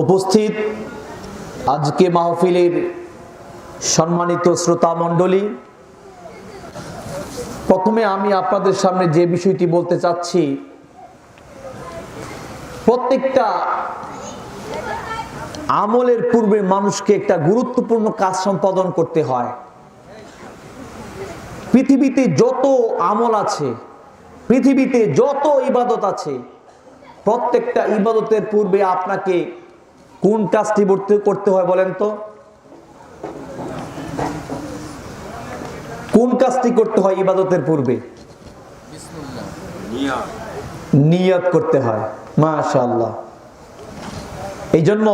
উপস্থিত আজকে মাহফিলের সম্মানিত শ্রোতা মণ্ডলী, প্রথমে আমি আপনাদের সামনে যে বিষয়টি বলতে চাচ্ছি, প্রত্যেকটা আমলের পূর্বে মানুষকে একটা গুরুত্বপূর্ণ কাজ সম্পাদন করতে হয়। পৃথিবীতে যত আমল আছে, পৃথিবীতে যত ইবাদত আছে, প্রত্যেকটা ইবাদতের পূর্বে আপনাকে কোন কাজটি করতে হয় বলেন তো? কোন কাজটি করতে হয় ইবাদতের পূর্বে? নিয়ত করতে হয়। মাশাআল্লাহ। এই জন্য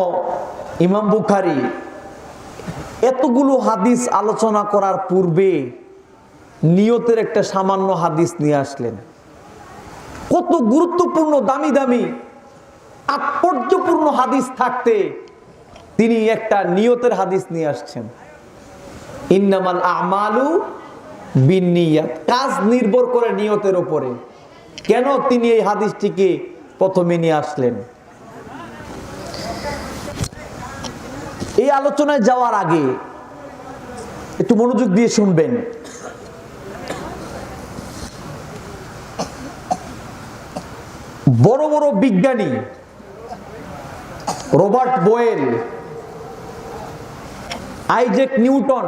ইমাম বুখারী এতগুলো হাদিস আলোচনা করার পূর্বে নিয়তের একটা সামান্য হাদিস নিয়ে আসলেন। কত গুরুত্বপূর্ণ, দামি দামি, তাৎপর্যপূর্ণ হাদিস থাকতে তিনি একটা নিয়তের হাদিস নিয়ে আসছেন। ইন্নামাল আমালু বিন্নিয়াত, কাজ নির্ভর করে নিয়তের উপরে। কেন তিনি এই হাদিসটিকে প্রথমে নিয়ে আসলেন? এই আলোচনায় যাওয়ার আগে একটু মনোযোগ দিয়ে শুনবেন। বড় বড় বিজ্ঞানী রবার্ট বোয়েল, আইজ্যাক নিউটন,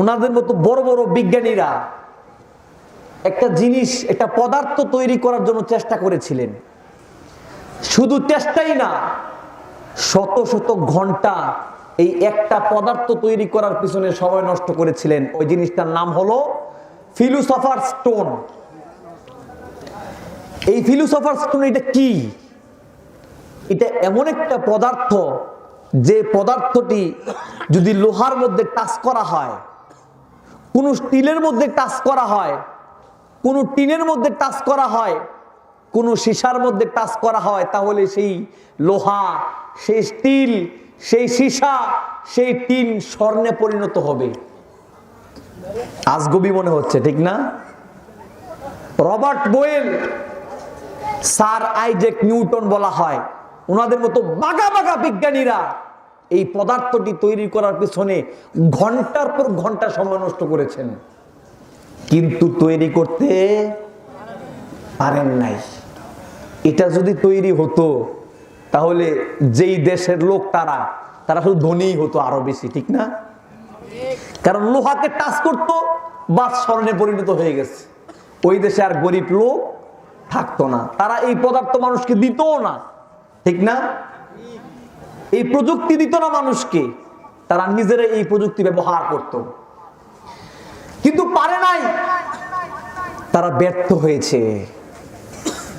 ওনাদের মতো বড় বড় বিজ্ঞানীরা একটা জিনিস, একটা পদার্থ তৈরি করার জন্য চেষ্টা করেছিলেন। শুধু চেষ্টাই না, শত শত ঘন্টা এই একটা পদার্থ তৈরি করার পিছনে সময় নষ্ট করেছিলেন। ওই জিনিসটার নাম হলো ফিলোসফার স্টোন। এই ফিলোসফার স্টোন এটা কি? এটা এমন একটা পদার্থ, যে পদার্থটি যদি লোহার মধ্যে টাচ করা হয়, কোন স্টিলের মধ্যে টাচ করা হয়, কোন টিনের মধ্যে টাচ করা হয়, কোন সীসার মধ্যে টাচ করা হয়, তাহলে সেই লোহা, সেই স্টিল, সেই সীসা, সেই টিন স্বর্ণে পরিণত হবে। আজগবি মনে হচ্ছে, ঠিক না? Robert Boyle, sir Isaac Newton বলা হয়, ওনাদের মতো বাঘা বাঘা বিজ্ঞানীরা এই পদার্থটি তৈরি করার পিছনে ঘন্টার পর ঘন্টা সময় নষ্ট করেছেন, কিন্তু তৈরি করতে পারেন নাই। এটা যদি তৈরি হতো তাহলে যেই দেশের লোক তারা শুধু ধনী হতো আরো বেশি, ঠিক না? কারণ লোহাকে টাচ করতো, বা স্বর্ণে পরিণত হয়ে গেছে। ওই দেশে আর গরিব লোক থাকতো না, তারা এই পদার্থ মানুষকে দিতও না, ঠিক না? এই প্রযুক্তি দিত না মানুষকে, তারা নিজেরা এই প্রযুক্তি ব্যবহার করত, কিন্তু পারে নাই, তারা ব্যর্থ হয়েছে।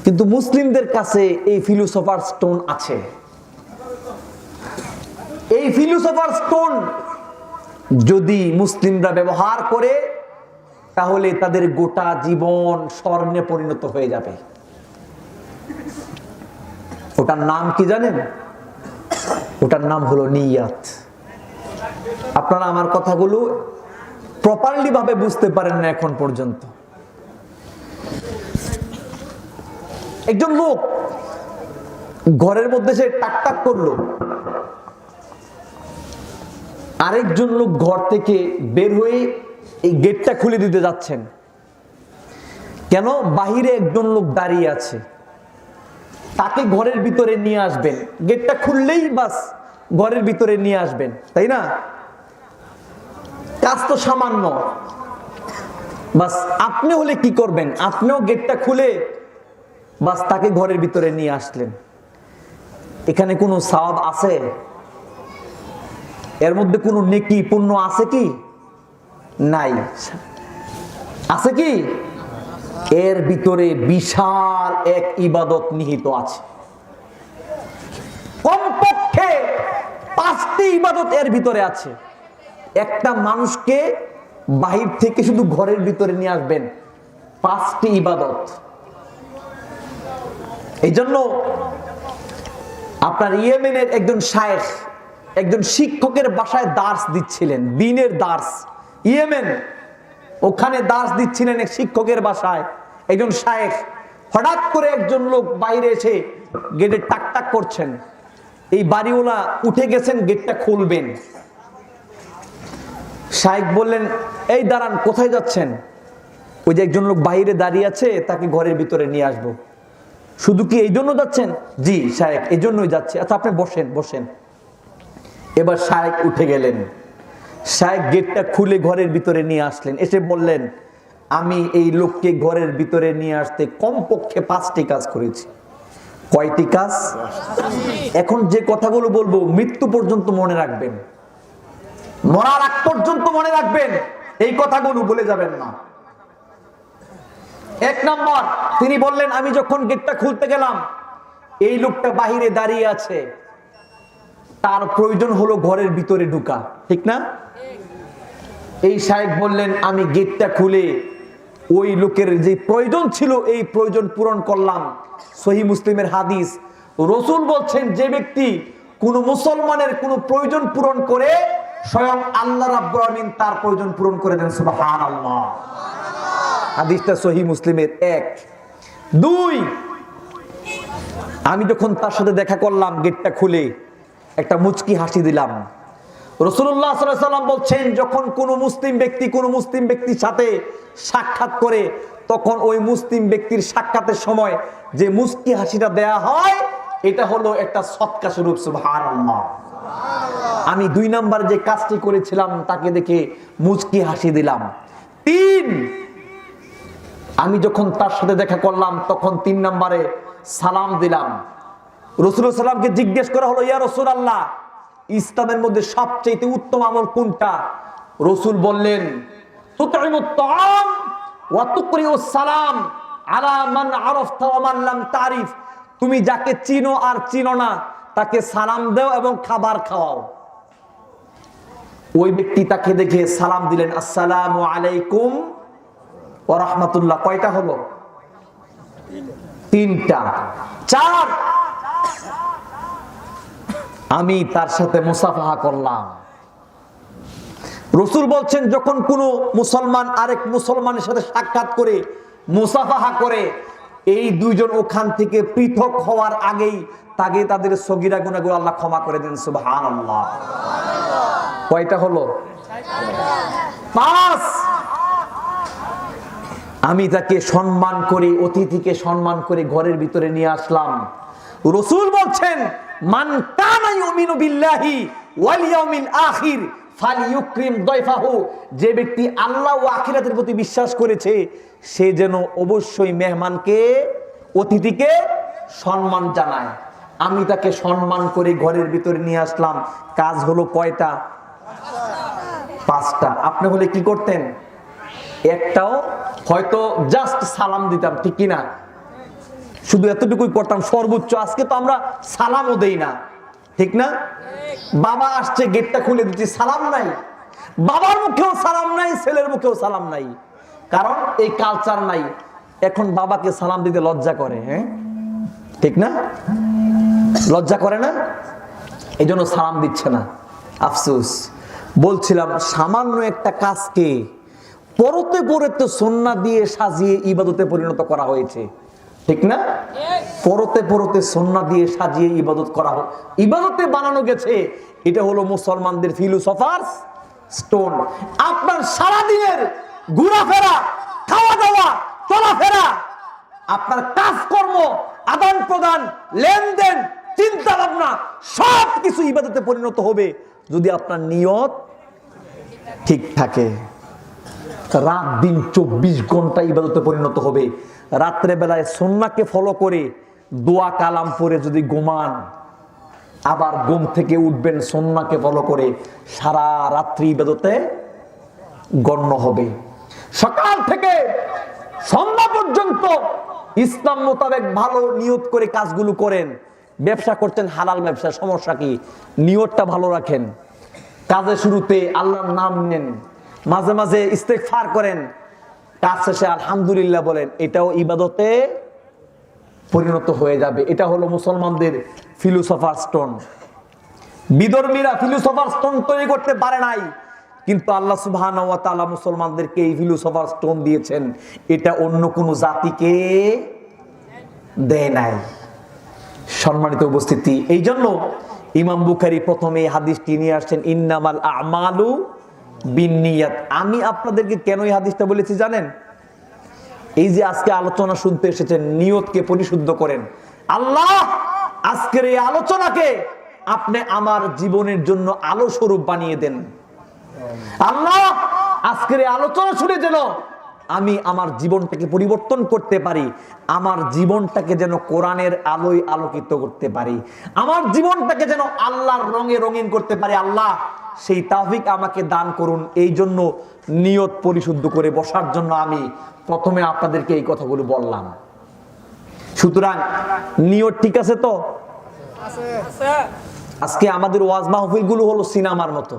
কিন্তু মুসলিমদের কাছে এই ফিলোসফার স্টোন আছে। এই ফিলোসফার স্টোন যদি মুসলিমরা ব্যবহার করে, তাহলে তাদের গোটা জীবন স্বর্ণে পরিণত হয়ে যাবে। ওটার নাম কি জানেন? ওটার নাম হলো নিয়াত। আপনারা আমার কথাগুলো প্রপারলি ভাবে বুঝতে পারেন না এখন পর্যন্ত। একজন লোক ঘরের মধ্যে সে টাক টাক করলো, আরেকজন লোক ঘর থেকে বের হয়ে এই গেটটা খুলে দিতে যাচ্ছেন। কেন? বাহিরে একজন লোক দাঁড়িয়ে আছে, তাকে ঘরের ভিতরে নিয়ে আসবেন। গেটটা খুললেই বাস ঘরের ভিতরে নিয়ে আসবেন, তাই না? কাজ তো সামান্য। বাস আপনি হলে কি করবেন? আপনিও গেটটা খুলে বাস তাকে ঘরের ভিতরে নিয়ে আসলেন। এখানে কোনো সওয়াব আছে? এর মধ্যে কোনো নেকি পুণ্য আছে কি? নাই। আছে কি? এর ভিতরে বিশাল এক ইবাদত নিহিত আছে। কমপক্ষে 5টি ইবাদত এর ভিতরে আছে। একটা মানুষকে বাহির থেকে শুধু ঘরের ভিতরে নিয়ে আসবেন, 5টি ইবাদত। এই জন্য আপনার ইয়েমেনের একজন শায়েখ, একজন শিক্ষকের বাসায় দার্স দিচ্ছিলেন, দ্বীনের দার্স। ইয়েমেন, ওখানে দার্স দিচ্ছিলেন এক শিক্ষকের বাসায় একজন শায়েখ। হঠাৎ করে একজন লোক বাইরে এসে গেটে টাক টাক করছেন। এই বাড়িওয়ালা উঠে গেছেন, গেটটা খুলবেন। শাইখ বললেন, এই দাঁড়ান, কোথায় যাচ্ছেন? ওই যে একজন লোক বাইরে দাঁড়িয়ে আছে, তাকে ঘরের ভিতরে নিয়ে আসবো। শুধু কি এই জন্য যাচ্ছেন? জি শাইখ, এই জন্যই যাচ্ছে। আচ্ছা আপনি বসেন বসেন। এবার শাইখ উঠে গেলেন। শাইখ গেটটা খুলে ঘরের ভিতরে নিয়ে আসলেন, এসে বললেন, আমি এই লোককে ঘরের ভিতরে নিয়ে আসতে কমপক্ষে 5টি কাজ করেছি। কয়টি কাজ? এখন যে কথাগুলো বলবো মৃত্যু পর্যন্ত মনে রাখবেন, মরার আগ পর্যন্ত মনে রাখবেন, এই কথাগুলো বলে যাবেন না। 1 নম্বর, তিনি বললেন, আমি যখন গেটটা খুলতে গেলাম, এই লোকটা বাহিরে দাঁড়িয়ে আছে, তার প্রয়োজন হলো ঘরের ভিতরে ঢুকা, ঠিক না? এই শাইখ বললেন, আমি গেটটা খুলে ওই লোকের যে প্রয়োজন ছিল এই প্রয়োজন পূরণ করলাম। সহিহ মুসলিমের হাদিস, রাসূল বলছেন, যে ব্যক্তি কোন মুসলমানের কোন প্রয়োজন পূরণ করে, স্বয়ং আল্লাহ রাব্বুল আলামিন তার প্রয়োজন পূরণ করে দেন। সুবহানাল্লাহ। হাদিসটা সহিহ মুসলিমের। 1 2, আমি যখন তার সাথে দেখা করলাম, গেটটা খুলে একটা মুচকি হাসি দিলাম। রাসূলুল্লাহ সাল্লাল্লাহু আলাইহি ওয়াসাল্লাম বলছেন, যখন কোন মুসলিম ব্যক্তির সাথে সাক্ষাৎ করে, তখন ওই মুসলিম ব্যক্তির সাক্ষাতের সময় যে মুচকি হাসিটা দেয়া হয়, এটা হলো একটা সদকা স্বরূপ। সুবহানাল্লাহ। আমি 2 নাম্বার যে কাজটি করেছিলাম, তাকে দেখে মুচকি হাসি দিলাম। 3, আমি যখন তার সাথে দেখা করলাম, তখন 3 নম্বরে সালাম দিলাম। রাসূলুল্লাহ সাল্লামকে জিজ্ঞেস করা হলো, ইয়া রাসূলুল্লাহ, ইসলামের মধ্যে সবচেয়ে উত্তম আমল কোনটা? রাসূল বললেন, তুতঈমুত তাআম ওয়া তুকরিউস সালাম আলা মান আরাফতা ওয়া মান লাম তারিফ। তুমি যাকে চিনো আর চিনো না, তাকে সালাম দাও এবং খাবার খাওয়াও। ওই ব্যক্তি তাকে দেখে সালাম দিলেন, আসসালামু আলাইকুম ওয়া রাহমাতুল্লাহ। কয়টা হলো? 3টা। 4, আমি তার সাথে মুসাফাহা করলাম। রাসূল বলছেন, যখন কোনো মুসলমান আরেক মুসলমানের সাথে সাক্ষাৎ করে মুসাফাহা করে, এই দুইজন ওখান থেকে পৃথক হওয়ার আগেই তাদের সগীরা গুনাহগুলো আল্লাহ ক্ষমা করে দেন। সুবহানাল্লাহ। কয়টা হলো? 5, আমি তাকে সম্মান করে, অতিথিকে সম্মান করে ঘরের ভিতরে নিয়ে আসলাম। রাসূল বলছেন, মান কানা ইউমিনু বিল্লাহি ওয়াল ইয়াউমিল আখির ফালিয়ুকরিম দাইফাহু। যে ব্যক্তি আল্লাহ ও আখিরাতের প্রতি বিশ্বাস করেছে, সে যেন অবশ্যই মেহমানকে, অতিথিকে সম্মান জানায়। আমি তাকে সম্মান করে ঘরের ভিতরে নিয়ে আসলাম। কাজ হলো কয়টা? 5টা। আপনি হলে কি করতেন? একটাও হয়তো জাস্ট সালাম দিতাম, ঠিক কিনা? শুধু এতটুকুই করতাম সর্বোচ্চ। আজকে তো আমরা সালামও দেই না, ঠিক না? বাবা আসছে, গেটটা খুলে দিচ্ছি, সালাম নাই। বাবার মুখেও সালাম নাই, ছেলের মুখেও সালাম নাই, কারণ এই কালচার নাই। এখন বাবাকে সালাম দিতে লজ্জা করে, হ্যাঁ ঠিক না? লজ্জা করে না, এই জন্য সালাম দিচ্ছে না। আফসোস। বলছিলাম, সামান্য একটা কাজকে পরতে পরতে সুন্নাহ দিয়ে সাজিয়ে ইবাদতে পরিণত করা হয়েছে, ঠিক না? পরতে পরতে সুন্নাহ দিয়ে সাজিয়ে ইবাদত করা হয়, ইবাদতে বানানো গেছে। এটা হলো মুসলমানদের ফিলোসফার্স স্টোন। আপনার সারাদিনের ঘোরাফেরা, খাওয়া দাওয়া, চলাফেরা, আপনার কাজকর্ম, আদান প্রদান, লেনদেন, চিন্তা ভাবনা, সবকিছু ইবাদতে পরিণত হবে যদি আপনার নিয়ত ঠিক থাকে। রাত দিন 24 ঘন্টা ইবাদতে পরিণত হবে। রাত্রে বেলায় সুন্নাহকে ফলো করে দোয়া কালাম পড়ে যদি ঘুমান, আবার ঘুম থেকে উঠবেন সুন্নাহকে ফলো করে, সারা রাত্রি ইবাদতে গণ্য হবে। সকাল থেকে সন্ধ্যা পর্যন্ত ইসলাম মোতাবেক ভালো নিয়ত করে কাজগুলো করেন। ব্যবসা করতেন, হালাল ব্যবসা, সমস্যা কি? নিয়তটা ভালো রাখেন। কাজের শুরুতে আল্লাহর নাম নেন, মাঝে মাঝে ইস্তেগফার করেন, কাজ শেষে আলহামদুলিল্লাহ বলেন, এটাও ইবাদতে পরিণত হয়ে যাবে। এটা হলো মুসলমানদের ফিলোসফার স্টোন। বিধর্মীরা ফিলোসফার স্টোন তৈরি করতে পারে নাই, কিন্তু আল্লাহ সুবহানাহু ওয়া তাআলা মুসলমানদেরকে এই ফিলোসফার স্টোন দিয়েছেন। এটা অন্য কোনো জাতিকে দেয় নাই। সম্মানিত উপস্থিতি, এই জন্য ইমাম বুখারী প্রথমে এই হাদিসটি নিয়ে আসছেন, ইন্নামাল আমালু বিন্নিয়াত। আমি আপনাদেরকে কেন এই হাদিসটা বলেছি জানেন? এই যে আজকে আলোচনা শুনতে এসেছেন, নিয়তকে পরিশুদ্ধ করেন। আল্লাহ আজকের এই আলোচনাকে আপনি আমার জীবনের জন্য আলো স্বরূপ বানিয়ে দেন। আল্লাহ আজকের এই আলোচনা শুনে যেন আমি আমার জীবনটাকে পরিবর্তন করতে পারি, আমার জীবনটাকে যেন কোরআনের আলোয় আলোকিত করতে পারি, আমার জীবনটাকে যেন আল্লাহর রঙে রঙিন করতে পারি। আল্লাহ সেই তৌফিক আমাকে দান করুন। এই জন্য নিয়ত পরিশুদ্ধ করে বসার জন্য আমি প্রথমে আপনাদেরকে এই কথাগুলো বললাম। সুতরাং নিয়ত ঠিক আছে তো? আজকে আমাদের ওয়াজ মাহফিল গুলো হলো সিনেমার মতো।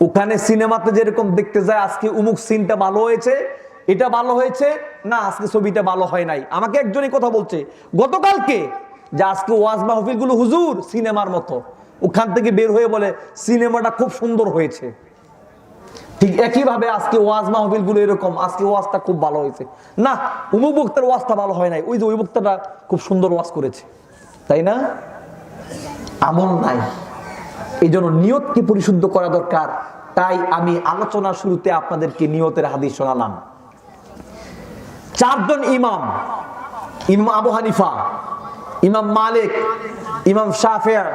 ওখানে সিনেমাতে যেরকম দেখতে যায় আজকে উমুক সিনটা ভালো হয়েছে, এটা ভালো হয়েছে না, আজকে ছবিটা ভালো হয় নাই। আমাকে একজনই কথা বলছে গতকালকে যে আজকে ওয়াজ মাহফিল গুলো হুজুর সিনেমার মতো। ওখান থেকে বের হয়ে বলে সিনেমাটা খুব সুন্দর হয়েছে। ঠিক একই ভাবে আজকে ওয়াজ মাহফিল গুলো এরকম, আজকে ওয়াজটা খুব ভালো হয়েছে না, উমুক বক্তার ওয়াজটা ভালো হয় নাই, ওই যে ওই বক্তাটা খুব সুন্দর ওয়াজ করেছে, তাই না? আমল নাই। এই জন্য নিয়তকে পরিশুদ্ধ করা দরকার। তাই আমি আলোচনার শুরুতে আপনাদেরকে নিয়তের হাদিস শোনালাম। চারজন ইমাম, ইমাম আবু হানিফা, ইমাম মালিক, ইমাম শাফিঈ,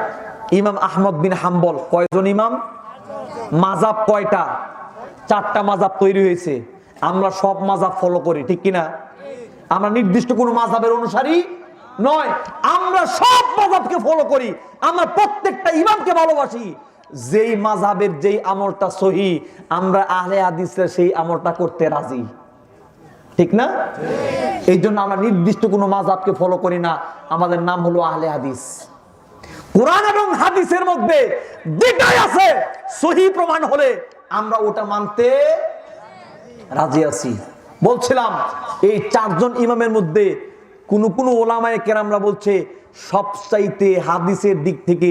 ইমাম আহমদ বিন হাম্বল। কয়জন ইমাম? মাযহাব কয়টা? চারটা মাযহাব তৈরি হয়েছে। আমরা সব মাযহাব ফলো করি, ঠিক কিনা? আমরা নির্দিষ্ট কোনো মাযহাবের অনুসারী নয়, আমরা সব মাযহাবকে ফলো করি। আমরা প্রত্যেকটা ইমামকে ভালোবাসি। যেই মাযহাবের যেই আমলটা সহি, আমরা আহলে হাদিসরা সেই আমলটা করতে রাজি, ঠিক না? এই জন্য আমরা নির্দিষ্ট কোনো মাযহাবকে ফলো করি না। আমাদের নাম হলো আহলে হাদিস। কোরআন এবং হাদিসের মধ্যে যেটাই আছে সহি প্রমাণ হলে আমরা ওটা মানতে রাজি আছি। বলছিলাম এই চারজন ইমামের মধ্যে কোন ওলামায়ে কেরামরা বলছে সবচাইতে হাদিসের দিক থেকে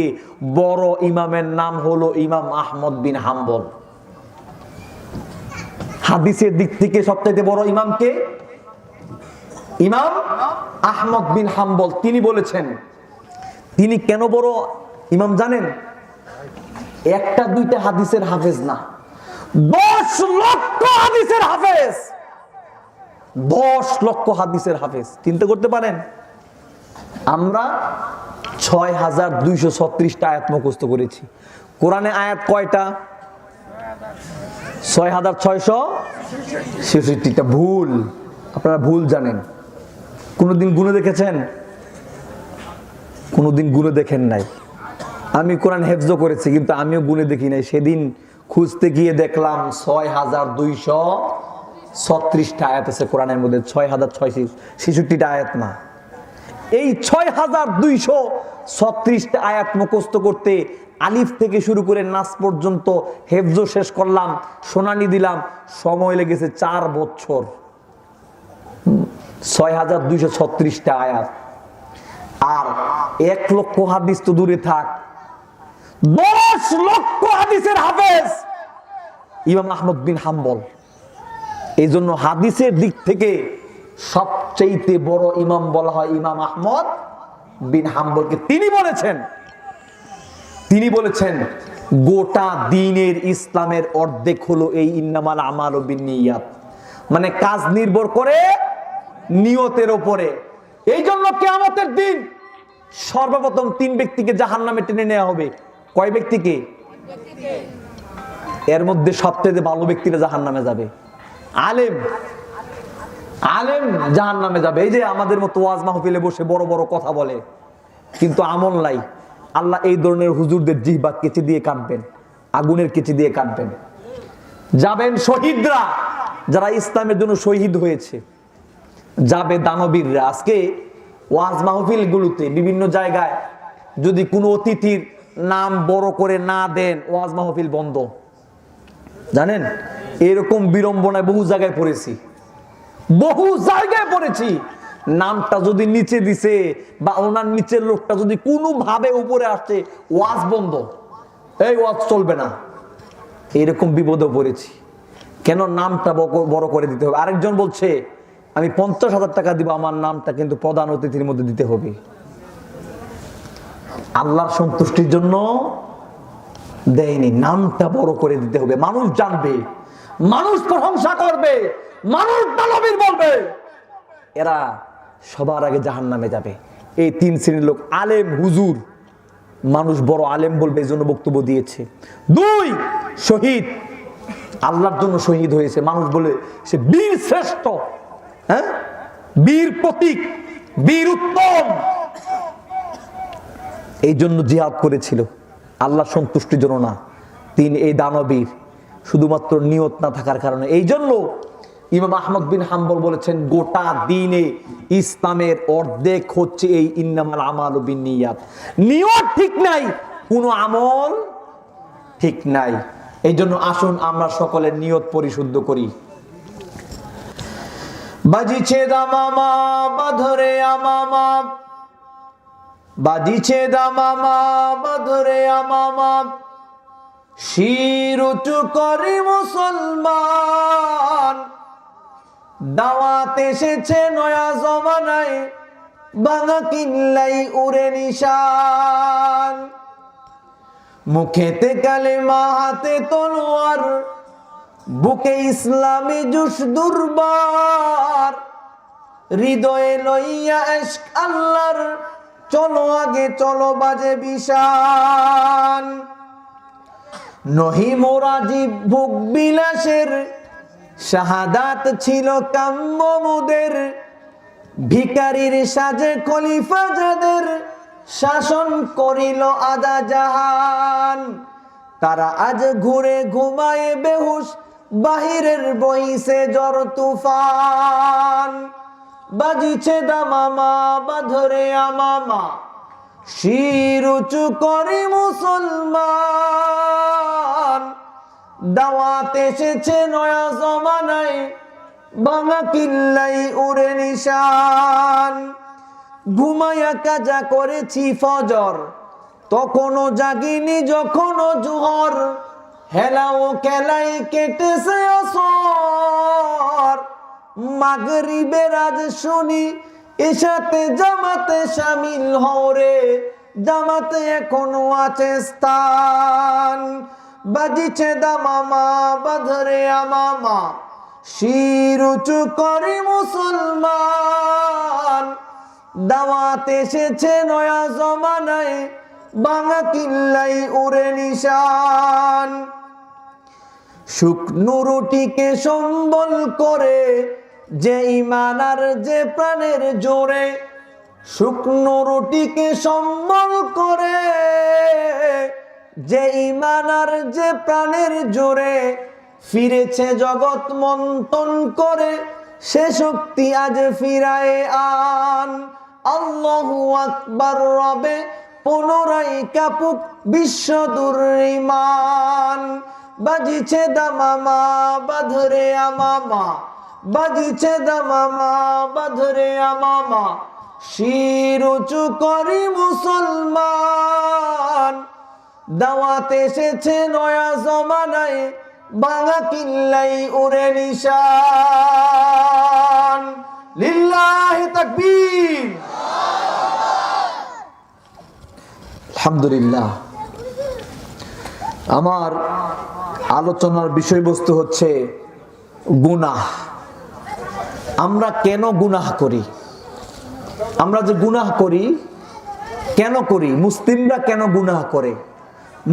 বড় ইমামের নাম হলো ইমাম আহমদ বিন হাম্বল। হাদিসের দিক থেকে সবচাইতে বড় ইমামকে ইমাম আহমদ বিন হাম্বল। তিনি বলেছেন, তিনি কেন বড় ইমাম জানেন? একটা দুইটা হাদিসের হাফেজ না, 10 লক্ষ হাদিসের হাফেজ। 10 লক্ষ হাদিসের হাফেজ। চিন্তা করতে পারেন? আমরা 6236টা আয়াত মুখস্থ করেছি। কোরআনে আয়াত কয়টা? 6666টা। ভুল, আপনারা ভুল জানেন। কোনদিন গুণে দেখেছেন? কোনদিন গুণে দেখেন নাই। আমি কোরআন হেফজ করেছি কিন্তু আমিও গুণে দেখি নাই। সেদিন খুঁজতে গিয়ে দেখলাম 6636টা আয়াত আছে কোরআনের মধ্যে, 6666টা আয়াত না। এই 6236টা আয়াত মুখস্থ করতে আলিফ থেকে শুরু করে নাস পর্যন্ত হেফজ শেষ করলাম, শুনানি দিলাম, সময় লেগেছে 4 বছর। 6236টা আয়াত। আর 1 লক্ষ হাদিস তো দূরে থাক, 10 লক্ষ হাদিসের হাফেজ ইমাম আহমদ বিন হাম্বল। এই জন্য হাদিসের দিক থেকে সবচেয়ে বড় ইমাম বলা হয় ইমাম আহমদ বিন হাম্বলকে। তিনি বলেছেন গোটা দ্বীনের ইসলামের অর্ধেক হলো এই ইন্নামাল আমালু বিন্নিয়াত, মানে কাজ নির্ভর করে নিয়তের উপরে। এই জন্য কিয়ামতের দিন সর্বপ্রথম 3 ব্যক্তিকে জাহান্নামে টেনে নেওয়া হবে। কয় ব্যক্তিকে? এর মধ্যে সবচেয়ে ভালো ব্যক্তিরা জাহান্নামে যাবে। আলেম জাহান্নামে যাবে। এই যে আমাদের মতো ওয়াজ মাহফিলে বসে বড় বড় কথা বলে কিন্তু আমল নাই, আল্লাহ এই ধরনের হুজুরদের জিহ্বা কেচি দিয়ে কাটবেন, আগুনের কেচি দিয়ে কাটবেন। যাবেন শহীদরা, যারা ইসলামের জন্য শহীদ হয়েছে, যাবে দানবীররা। আজকে ওয়াজ মাহফিল গুলোতে বিভিন্ন জায়গায় যদি কোনো অতিথির নাম বড় করে না দেন, ওয়াজ মাহফিল বন্ধ। জানেন, এরকম বিড়ম্বনায় বহু জায়গায় পড়েছি। নামটা যদি নিচে দিছে বা ওনার নিচের লোকটা যদি কোনোভাবে উপরে আসছে, ওয়াজ বন্ধ, এই ওয়াজ চলবে না। এরকম বিপদে পড়েছি। কেন নামটা বড় করে দিতে হবে? আরেকজন বলছে আমি 50,000 টাকা দিব, আমার নামটা কিন্তু প্রধান অতিথির মধ্যে দিতে হবে। আল্লাহর সন্তুষ্টির জন্য দেয়নি। নামটা বড় করে দিতে হবে, মানুষ জানবে, মানুষ প্রশংসা করবে, মানুষ দানবীর বলবে, এরা সবার আগে জাহান্নামে যাবে। এই তিন শ্রেণীর লোক, আলেম হুজুর, মানুষ বড় আলেম বলবে, এই জন্য বক্তব্য দিয়েছে। দুই, শহীদ, আল্লাহর জন্য শহীদ হয়েছে, মানুষ বলে সে বীর শ্রেষ্ঠ, হ্যাঁ, বীর প্রতীক, বীর উত্তম, এই জন্য জিহাদ করেছিল, আল্লাহ সন্তুষ্টির জন্য না। তিন, এই দানবীর, শুধুমাত্র নিয়ত না থাকার কারণে। এই জন্য ইমাম আহমদ বিন হাম্বল বলেছেন, গোটা দিনে ইসলামের অর্ধেক হচ্ছে এই ইন্নামাল আমালু বিন্নিয়াত। নিয়ত ঠিক নাই, কোনো আমল ঠিক নাই। এই জন্য আসুন আমরা সকলে নিয়ত পরিশুদ্ধ করি। বাজিছে দামামা বাধরে আমামা, বাজিছে দামামা বাধরে আমামা, শির উঁচু করে মুসলমান, দাওয়াত এসেছে নয়া জমানায়, ভাঙা কিল্লাই উড়ে নিশান, মুখেতে কালেমা হাতে তলোয়ার, বুকে ইসলামী জুশ দুর্বার, হৃদয়ে লইয়া ইশক আল্লাহর, চলো আগে চলো বাজে বিশান, নহি মোরা জীব ভোগ বিলাসের, শাহাদাত ছিল কাম্য মুদের, ভিখারির সাজে খলিফা যাদের, শাসন করিল আদা জাহান, তারা আজ ঘুরে ঘুমায় বেহুশ, বাহিরের বইছে জ্বর তুফান, বাজিছে দামামা বাধরে আমামা, শির উঁচু করে মুসলমান, দাওয়াত এসেছে নয়া জমানায়, ভাঙা কিল্লাই উড়ে নিশান, ঘুমায়া কাজা করেছি ফজর, তখনও জাগিনি যখনও জোহর, হেলাও খেলাই কেটেছে আসর, মাগরিবের আজ শুনি এসাতে জামাতে শামিল হও রে, জামাতে এখনো আছে স্থান, বাজিছে দামামা বাধরে আমামা, শির উঁচু করে মুসলমান, দাওয়াত এসেছে নয়া জমানায়, ভাঙা কিল্লাই উড়ে নিশান, শুকনো রুটিকে সম্বল করে, যে ঈমান আর যে প্রাণের জোরে, শুকনো রুটিকে সম্বল করে, যে ঈমান আর যে প্রাণের জোরে, ফিরেছে জগৎ মন্থন করে, সে শক্তি আজ ফিরায়ে আন, আল্লাহু আকবার রবে পুনরায় কাপুক বিশ্ব দুর্ইমান, বাজিছে দামামা বাধরে আমামা, বাজিছে দামামা বাধরে আমামা, শির উঁচু করি মুসলমান, দাওয়াত এসেছে নয়া জমানায়, ভাঙা কিল্লাই উড়ে নিশান, লিল্লাহি তাকবীর। আলহামদুলিল্লাহ। আমার আলোচনার বিষয়বস্তু হচ্ছে গুনাহ। আমরা কেন গুনাহ করি? আমরা যে গুনাহ করি কেন করি? মুসলিমরা কেন গুনাহ করে?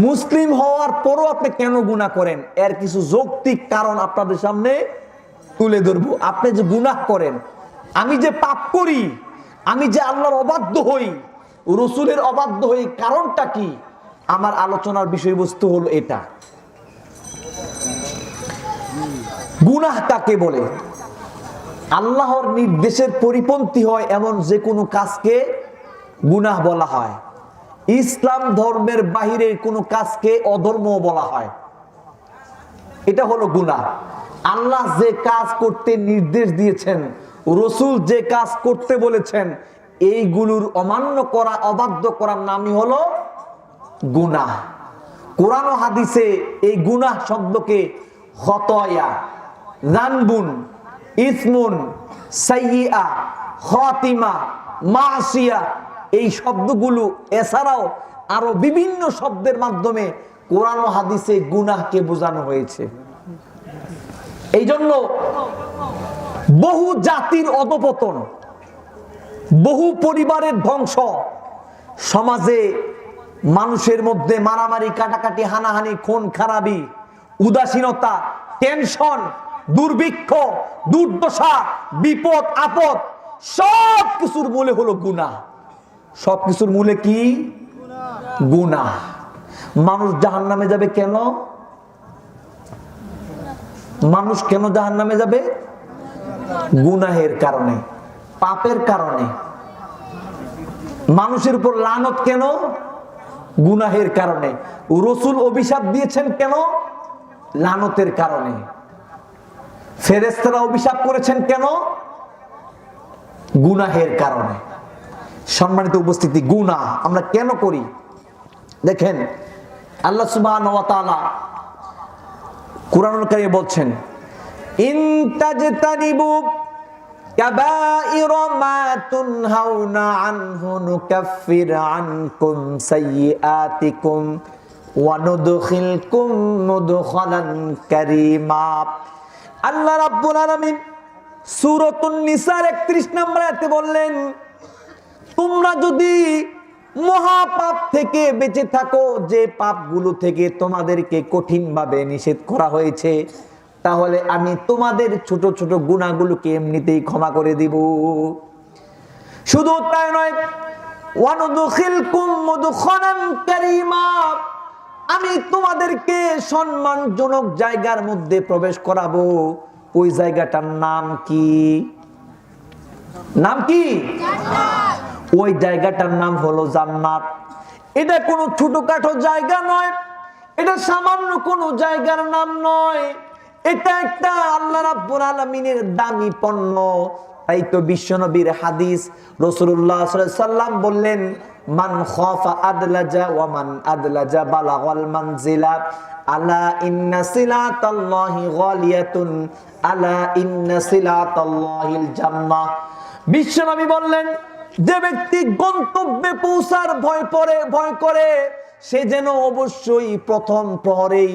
মুসলিম হওয়ার পরও আপনি কেন গুনাহ করেন? এর কিছু যৌক্তিক কারণ আপনাদের সামনে তুলে ধরবো। আপনি যে গুনাহ করেন, আমি যে পাপ করি, আমি যে আল্লাহর অবাধ্য হই, রসুলের অবাধ্য হই, কারণটা কি? আমার আলোচনার বিষয়বস্তু হলো এটা। গুনাহ কাকে বলে? আল্লাহর নির্দেশের পরিপন্থী হয় এমন যে কোনো কাজকে গুনাহ বলা হয়। ইসলাম ধর্মের বাহিরের কোনো কাজকে অধর্ম বলা হয়। এটা হলো গুনাহ। আল্লাহ যে কাজ করতে নির্দেশ দিয়েছেন, রসুল যে কাজ করতে বলেছেন, এইগুলোর অমান্য করা, অবাধ্য করার নামই হলো গুনাহ। কোরআন ও হাদিসে এই গুনাহ শব্দকে খতয়া, যানবুন, ইসমুন, সাইয়্যিআ, খাতিমা, মাসিয়া, এই শব্দগুলো এছাড়াও আরো বিভিন্ন শব্দের মাধ্যমে কোরআন ও হাদিসে গুনাহকে বোঝানো হয়েছে। এই জন্য বহু জাতির অধপতন, বহু পরিবারের ধ্বংস, সমাজে মানুষের মধ্যে মারামারি, কাটাকাটি, হানাহানি, খুন খারাপি, উদাসীনতা, টেনশন, দুর্ভিক্ষ, দুর্দশা, বিপদ আপদ, সব কিছুর মূলে হলো গুনাহ। সব কিছুর মূলে কি? গুনাহ। মানুষ জাহান্নামে যাবে কেন? মানুষ কেন জাহান্নামে যাবে? গুনাহের কারণে, পাপের কারণে। মানুষের উপর লানত কেন? গুনাহের কারণে। রাসূল অভিশাপ দিয়েছেন কেন? লানতের কারণে। ফেরেশতারা অভিশাপ করেছেন কেন? গুনাহের কারণে। সম্মানিত উপস্থিতি, গুনাহ আমরা কেন করি? দেখেন, আল্লাহ সুবহানাহু ওয়া তাআলা কুরআনুল কারীমে বলছেন, ইন তাজতানিবু কাবাইরা মা তুনহাউনা আনহু নুকাফির আনকুম সাইয়্যাতিকুম ওয়া নুদখিলকুম মুদখালান কারীমা। আল্লাহ রাব্বুল আলামিন সূরাতুন নিসার 31 নম্বর আয়াতে বললেন, তোমরা যদি মহাপাপ থেকে বেঁচে থাকো, যে পাপগুলো থেকে তোমাদেরকে কঠিনভাবে নিষেধ করা হয়েছে, তাহলে আমি তোমাদের ছোট ছোট গুনাহগুলোকে এমনিতেই ক্ষমা করে দিব। শুধু তাই নয়, ওয়ানুদখিলকুম মুদখালান কারীমা, আমি তোমাদেরকে সম্মানজনক জায়গার মধ্যে প্রবেশ করাবো। ওই জায়গাটার নাম কি? নাম কি? জান্নাত। ওই জায়গাটার নাম হলো জান্নাত। এটা কোনো ছোটখাটো জায়গা নয়, এটা সামান্য কোনো জায়গার নাম নয়, এটা একটা আল্লাহ রাব্বুল আলামিনের দামি পণ্য। তাই তো বিশ্বনবীর হাদিস, রাসূলুল্লাহ সাল্লাল্লাহু আলাইহি সাল্লাম বললেন, মান খাফা আদলাজা ওয়া মান আদলাজা বালাগাল মানজিলা, আলা ইন্না সিলাতাল্লাহি গালিয়াতুন, আলা ইন্না সিলাতাল্লাহিল জান্নাহ। বিশ্বনবী বললেন, যে ব্যক্তি গন্তব্যে পৌঁছার ভয় করে সে যেন অবশ্যই প্রথম প্রহরেই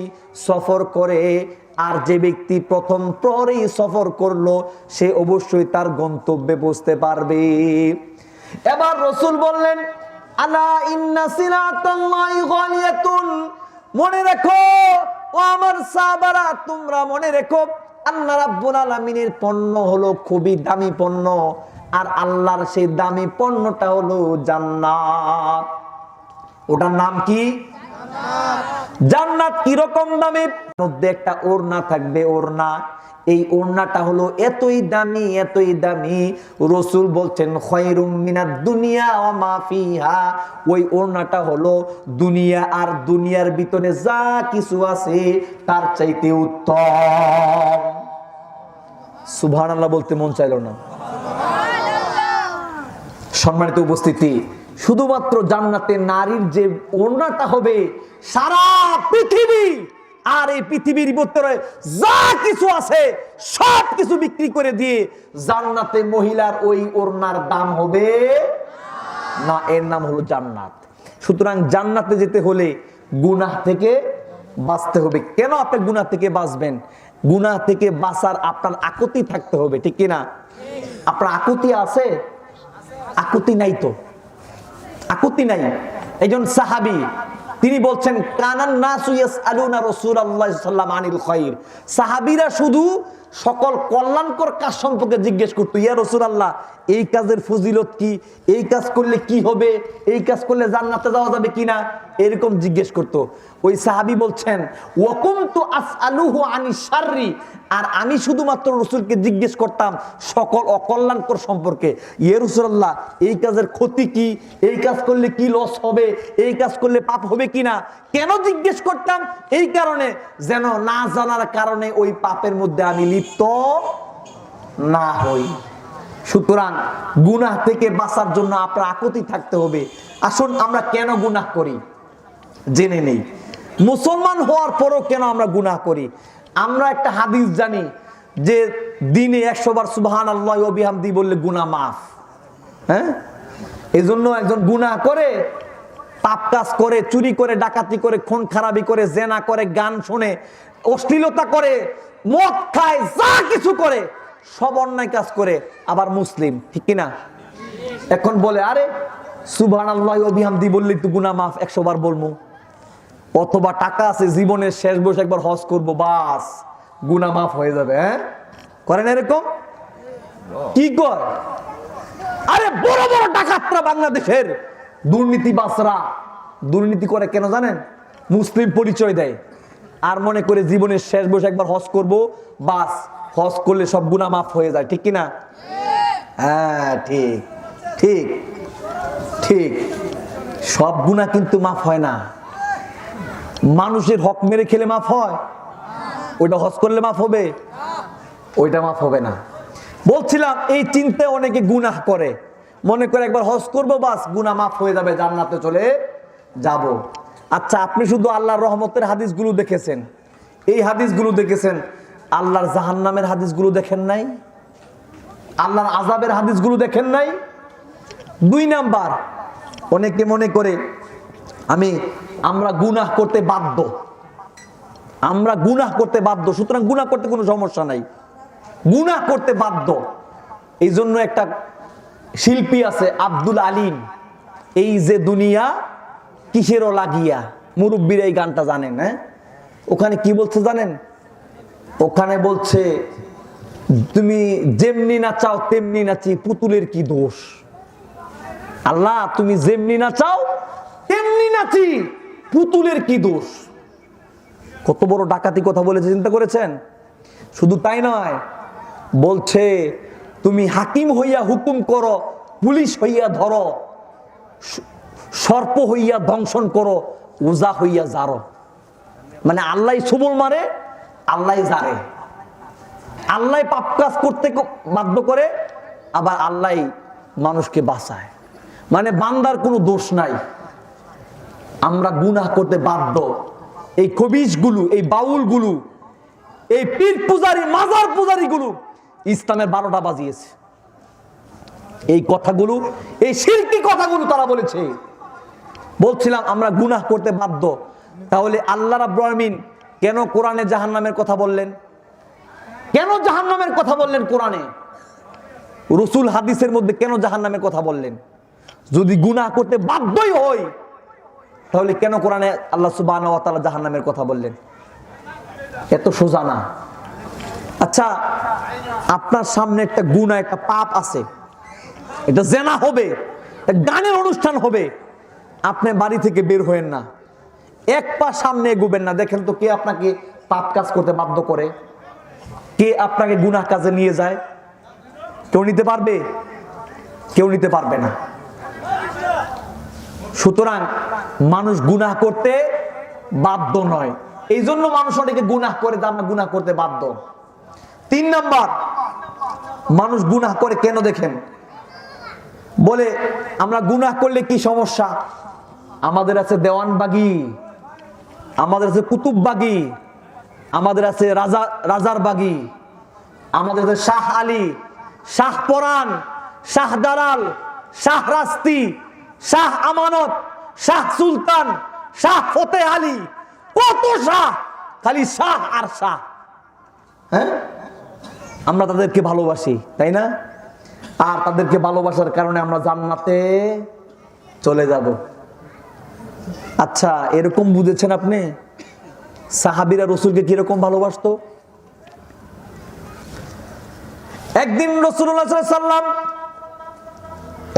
সফর করে, আর যে ব্যক্তি প্রথম প্রহরেই সফর করলো সে অবশ্যই তার গন্তব্যে পৌঁছতে পারবে। এবার রাসূল বললেন, আলা ইন্না সিলাতাল্লাহি গালিয়াতুন, মনে রেখো ও আমার সাহাবারা, তোমরা মনে রেখো, আল্লাহ রাব্বুল আলামিনের পণ্য হলো খুবই দামি পণ্য, আর আল্লাহর সেই দামি পণ্যটা হলো জান্নাত। ওটার নাম কি? জান্নাত। জান্নাত কি রকম দামি? মধ্যে একটা ওড়না থাকবে, ওড়না। এই ওড়নাটা হলো এতই দামি, এতই দামি, রাসূল বলছেন খায়রুম মিনাদ দুনিয়া ওয়া মা ফিহা। ওই ওড়নাটা হলো দুনিয়া আর দুনিয়ার ভিতরে যা কিছু আছে তার চাইতে উত্তম। সুবহানাল্লাহ বলতে মন চাইলো না? সম্মানিত উপস্থিতি, শুধুমাত্র জান্নাতে নারীর যে ওড়নাটা হবে, সারা পৃথিবী আর এই পৃথিবীর ভিতরে যা কিছু আছে সব কিছু বিক্রি করে দিয়ে জান্নাতে মহিলার ওই ওড়নার দাম হবে না। এর নাম হলো জান্নাত। সুতরাং জান্নাতে যেতে হলে গুনাহ থেকে বাঁচতে হবে। কেন আপনি গুনাহ থেকে বাঁচবেন? গুনাহ থেকে বাঁচার আপনার আকুতি থাকতে হবে, ঠিক কিনা? আপনার আকুতি আছে? আকুতি নাই তো, আকুতি নাই। একজন সাহাবী তিনি বলছেন, কানান নাসু ইয়াসআলুনা রাসূলুল্লাহ সাল্লাল্লাহু আলাইহি ওয়াসাল্লাম আনিল খায়র। সাহাবীরা শুধু সকল কল্যাণকর কাজ সম্পর্কে জিজ্ঞেস করতো, ইয়া রাসূলুল্লাহ এই কাজের ফজিলত কি, এই কাজ করলে কি হবে, এই কাজ করলে জান্নাতে যাওয়া যাবে কিনা, এরকম জিজ্ঞেস করতো। ওই সাহাবী বলছেন, ওয়া কুনতু আসআলুহু আনিশ শাররি, আর আমি শুধুমাত্র রাসূলকে জিজ্ঞেস করতাম সকল অকল্যাণকর সম্পর্কে। ইয়া রাসূলুল্লাহ এই কাজের ক্ষতি কি, এই কাজ করলে কি লস হবে, এই কাজ করলে পাপ হবে কিনা। কেন জিজ্ঞেস করতাম? এই কারণে যেন না জানার কারণে ওই পাপের মধ্যে আমি লিপ্ত না হই। সুতরাং গুনাহ থেকে বাঁচার জন্য আপনার আকুতি থাকতে হবে। আসুন আমরা কেন গুনাহ করি জেনে নেই। মুসলমান হওয়ার পরও কেন আমরা গুনাহ করি? আমরা একটা হাদিস জানি যে দিনে 100 বার সুবহানাল্লাহি ওয়া বিহামদিহি বললে গুনাহ মাফ। হ্যাঁ, এজন্য একজন গুনাহ করে পাপ কাজ করে, চুরি করে, ডাকাতি করে, খুন খারাপি করে, জেনা করে, গান শুনে, অশ্লীলতা করে, মদ খায়, যা কিছু করে, সব অন্যায় কাজ করে, আবার মুসলিম, ঠিক কিনা? এখন বলে আরে সুবহানাল্লাহি ওয়া বিহামদি বললি তো গুনাহ মাফ 100 বার বলবো, অথবা টাকা আছে জীবনের শেষ বয়সে একবার হজ করব, বাস গুনাহ মাফ হয়ে যাবে। হ্যাঁ, করেন এরকম? কি কর? আরে বড় বড় ডাকাতরা বাংলাদেশের দুর্নীতিবাজরা দুর্নীতি করে কেন জানেন? মুসলিম পরিচয় দেয় আর মনে করে জীবনের শেষ বয়সে একবার হজ করব, বাস হজ করলে সব গুনাহ মাফ হয়ে যায়, ঠিক কিনা? হ্যাঁ, ঠিক ঠিক ঠিক। সব গুনাহ কিন্তু মাফ হয় না। মানুষের হক মেরে খেলে মাফ হয়? ওইটা হজ করলে মাফ হবে? ওইটা মাফ হবে না। বলছিলাম এই চিন্তায় অনেকে গুনাহ করে, মনে করে একবার হজ করব, বাস গুনাহ মাফ হয়ে যাবে, জান্নাতে চলে যাব। আচ্ছা, আপনি শুধু আল্লাহর রহমতের হাদিসগুলো দেখেছেন, এই হাদিসগুলো দেখেছেন, আল্লাহর জাহান্নামের হাদিসগুলো দেখেন নাই? আল্লাহর আযাবের হাদিসগুলো দেখেন নাই? 2 নাম্বার, অনেকে মনে করে আমরা গুনাহ করতে বাধ্য, আমরা গুনাহ করতে বাধ্য, সুতরাং গুনাহ করতে কোনো সমস্যা নাই, গুনাহ করতে বাধ্য। এই জন্য একটা শিল্পী আছে আব্দুল আলিম, এই যে দুনিয়া কিসেরও লাগিয়া, মুরব্বীরা এই গানটা জানেন। হ্যাঁ, ওখানে কি বলছে জানেন? ওখানে বলছে তুমি যেমনি নাচাও তেমনি নাচি, পুতুলের কি দোষ? আল্লাহ তুমি যেমনি নাচাও তেমনি নাচি, পুতুলের কি দোষ? কত বড় ডাকাতি কথা বলেছে, চিন্তা করেছেন? শুধু তাই নয়, বলছে তুমি হাকিম হইয়া হুকুম করো, পুলিশ হইয়া ধরো, সর্প হইয়া দংশন করো, ওজা হইয়া জারো। মানে আল্লাহ সবল মারে, আল্লাহ জারে, আল্লাহ পাপ কাজ করতে বাধ্য করে, আবার আল্লাহ মানুষকে বাঁচায়। মানে বান্দার কোনো দোষ নাই, আমরা গুনাহ করতে বাধ্য। এই খবিশগুলো, এই বাউলগুলো, এই পীর পূজারী, মাজার পূজারীগুলো ইসলামের 12টা বাজিয়েছে। এই কথাগুলো, এই শিরকি কথাগুলো তারা বলেছে। বলছিলাম আমরা গুনাহ করতে বাধ্য, তাহলে আল্লাহ রাব্বুল আলামিন কেন কোরআনে জাহান্নামের কথা বললেন? কেন জাহান্নামের কথা বললেন কোরআনে? রাসূল হাদিসের মধ্যে কেন জাহান্নামের কথা বললেন? যদি গুনাহ করতে বাধ্যই হই, তাহলে কেন কোরআনে আল্লাহ সুবহানাহু ওয়া তাআলা জাহান্নামের কথা বললেন? এত সোজা না। আচ্ছা, আপনার সামনে একটা গুনাহ, একটা পাপ আছে, এটা জেনা হবে, গানের অনুষ্ঠান হবে, আপনি বাড়ি থেকে বের হয়েন না, এক পা সামনে এগোবেন না, দেখেন তো কে আপনাকে পাপ কাজ করতে বাধ্য করে, কে আপনাকে গুনাহ কাজে নিয়ে যায়? কেউ নিতে পারবে? কেউ নিতে পারবে না। সুতরাং মানুষ গুনাহ করতে বাধ্য নয়, এই জন্য মানুষ অনেকে গুনাহ করে, আমরা গুনাহ করতে বাধ্য। 3 নাম্বার, মানুষ গুনাহ করে কেন দেখেন? বলে আমরা গুনাহ করলে কি সমস্যা? আমাদের আছে দেওয়ানবাগি, আমাদের আছে কুতুববাগি, আমাদের আছে রাজার বাগি, আমাদের আছে শাহ আলী, শাহ পরান, শাহ দালাল, শাহ রাস্তি, শাহ আমানত, শাহ সুলতান, শাহ ফতে আলী, কত শাহ, খালি শাহ আর শাহ। হ্যাঁ, আমরা তাদেরকে ভালোবাসি, তাই না? আর তাদেরকে ভালোবাসার কারণে আমরা জান্নাতে চলে যাব। আচ্ছা, এরকম বুঝেছেন আপনি? সাহাবীরা রাসূলকে কিরকম ভালোবাসতো? একদিন রাসূলুল্লাহ সাল্লাল্লাহু আলাইহি ওয়াসাল্লাম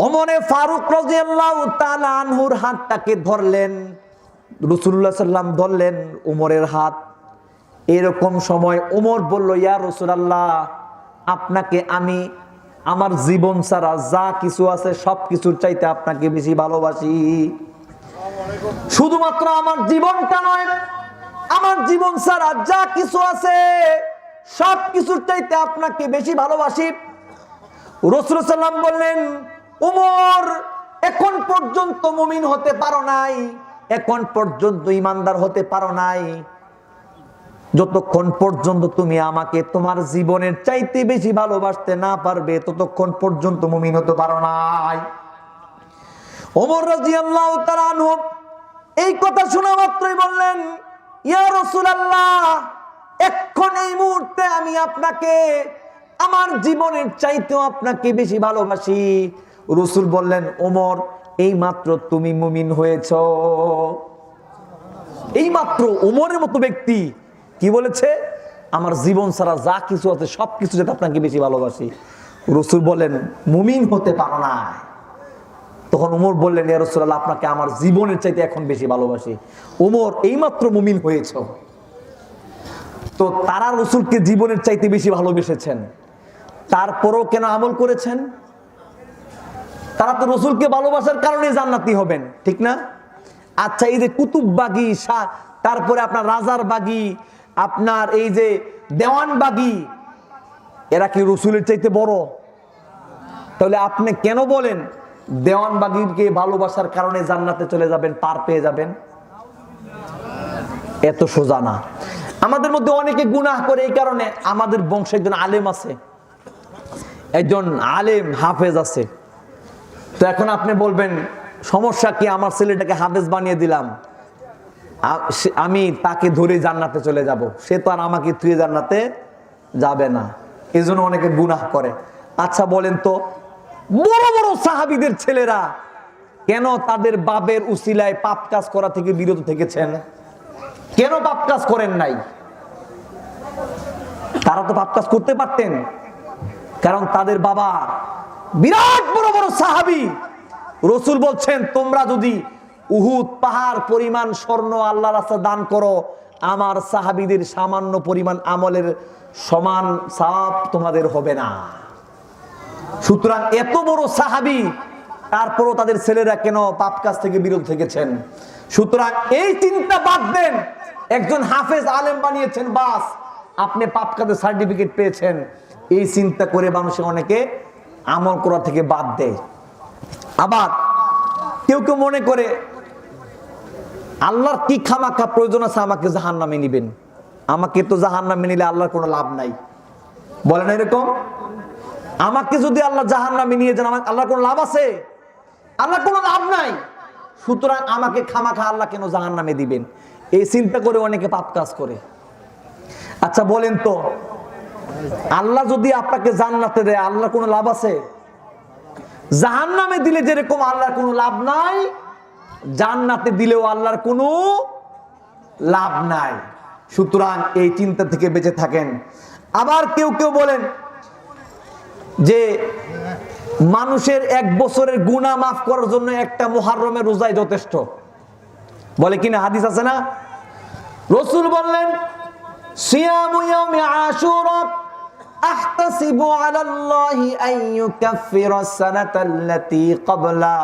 ওমরে ফারুক রাদিয়াল্লাহু তাআলা আনহুর হাতটাকে ধরলেন, রাসূলুল্লাহ সাল্লাল্লাহু আলাইহি ওয়াসাল্লাম ধরলেন ওমরের হাত। এরকম সময় ওমর বলল, ইয়া রাসূলুল্লাহ, আপনাকে আমি আমার জীবন ছাড়া যা কিছু আছে সব কিছুর চাইতে আপনাকে বেশি ভালোবাসি। শুধুমাত্র আমার জীবনটা নয়, আমার জীবন ছাড়া যা কিছু আছে সব কিছুর চাইতে আপনাকে বেশি ভালোবাসি। রাসূল সাল্লাল্লাহু আলাইহি ওয়াসাল্লাম বললেন, ওমর, এখন পর্যন্ত মুমিন হতে পারো নাই, এখন পর্যন্ত ঈমানদার হতে পারো নাই, যতক্ষণ পর্যন্ত তুমি আমাকে তোমার জীবনের চাইতে বেশি ভালোবাসতে না পারবে, ততক্ষণ পর্যন্ত মুমিন হতে পারো নাই। ওমর রাদিয়াল্লাহু তাআলা আনহু এই কথা শোনা মাত্রই বললেন, ইয়া রাসূলুল্লাহ, এখন এই মুহূর্তে আমি আপনাকে আমার জীবনের চাইতেও আপনাকে বেশি ভালোবাসি। রাসূল বললেন, ওমর, এই মাত্র তুমি মুমিন হয়েছ। এই মাত্র ওমরের মতো ব্যক্তি কি বলেছে? আমার জীবন ছাড়া যা কিছু আছে সবকিছু যাতে আপনাকে বেশি ভালোবাসি। রাসূল বললেন, মুমিন হতে পারো না। তখন ওমর বললেন, ইয়া রাসূলুল্লাহ, আপনাকে আমার জীবনের চাইতে এখন বেশি ভালোবাসি। ওমর, এইমাত্র মুমিন হয়েছ। তো তারা রাসূলকে জীবনের চাইতে বেশি ভালোবেসেছেন, তারপরও কেন আমল করেছেন? তারা তো রাসূলকে ভালোবাসার কারণে জান্নাতি হবেন, ঠিক না? আচ্ছা, এই যে কুতুববাগী, তারপরে আপনার রাজার বাগী, আপনার এই যে দেওয়ানবাগী, এরা কি রাসূলের চাইতে বড়? তাহলে আপনি কেন বলেন দেওয়ানবাগীকে ভালোবাসার কারণে জান্নাতে চলে যাবেন, পার পেয়ে যাবেন? এত সোজা না। আমাদের মধ্যে অনেকে গুনাহ করে এই কারণে। আমাদের বংশে একজন আলেম আছে, একজন আলেম হাফেজ আছে। তো এখন আপনি বলবেন, সমস্যা কি? আমার ছেলেটাকে হাফেজ বানিয়ে দিলাম, আমি তাকে ধরে জান্নাতে চলে যাব। সে তো আর আমাকে তুই জান্নাতে যাবে না। এই জন্য অনেকে গুনাহ করে। আচ্ছা বলেন তো, বড় বড় সাহাবীদের ছেলেরা কেন তাদের বাপের উসিলায় পাপ কাজ করা থেকে বিরত থেকেছেন? কেন পাপ কাজ করেন নাই? তারা তো পাপ কাজ করতে পারতেন, কারণ তাদের বাবা বিরাট বড় বড় সাহাবী। রাসূল বলছেন, তোমরা যদি উহুদ পাহাড় পরিমাণ স্বর্ণ আল্লাহর রাস্তায় দান করো, আমার সাহাবীদের সামান্য পরিমাণ আমলের সমান সওয়াব তোমাদের হবে না। সুতরাং এত বড় সাহাবী, তারপরও তাদের ছেলেরা কেন পাপ কাজ থেকে বিরত থেকেছেন? সুতরাং এই চিন্তা বাদ দেন। একজন হাফেজ আলেম বানিয়েছেন, বাস আপনি পাপ কাজের সার্টিফিকেট পেয়েছেন। এই চিন্তা করে মানুষের অনেকে আমল করা থেকে বাদ দেয়। আবার কেউ কেউ মনে করে, আল্লাহর কি খামাখা প্রয়োজন আছে আমাকে জাহান্নামে নিবেন? আমাকে তো জাহান্নামে নিলে আল্লাহর কোনো লাভ নাই। বলেন এরকম? আমাকে যদি আল্লাহ জাহান্নামে নিয়ে যান, আমার আল্লাহর কোনো লাভ আছে? আল্লাহর কোনো লাভ নাই। সুতরাং আমাকে খামাখা আল্লাহ কেন জাহান্নামে দিবেন? এই চিন্তা করে অনেকে পাপ কাজ করে। আচ্ছা বলেন তো, আল্লাহ যদি আপনাকে জান্নাতে দেয়, আল্লাহর কোনো লাভ আছে? জাহান্নামে দিলে যেরকম আল্লাহর কোনো লাভ নাই, জান্নাতে দিলেও আল্লাহর কোনো লাভ নাই। সুতরাং এই চিন্তা থেকে বেঁচে থাকেন। আবার কেউ কেউ বলেন যে মানুষের 1 বছরের গুনাহ মাফ করার জন্য একটা মুহররমের রোজাই যথেষ্ট। বলে কিনা, হাদিস আছে না? রাসূল বললেন, সিয়ামু ইয়াউমি আশুরা আহতাসিবু আলাল্লাহি আন ইউকাফফিরাস সানাতাল্লাতী ক্বাবলা।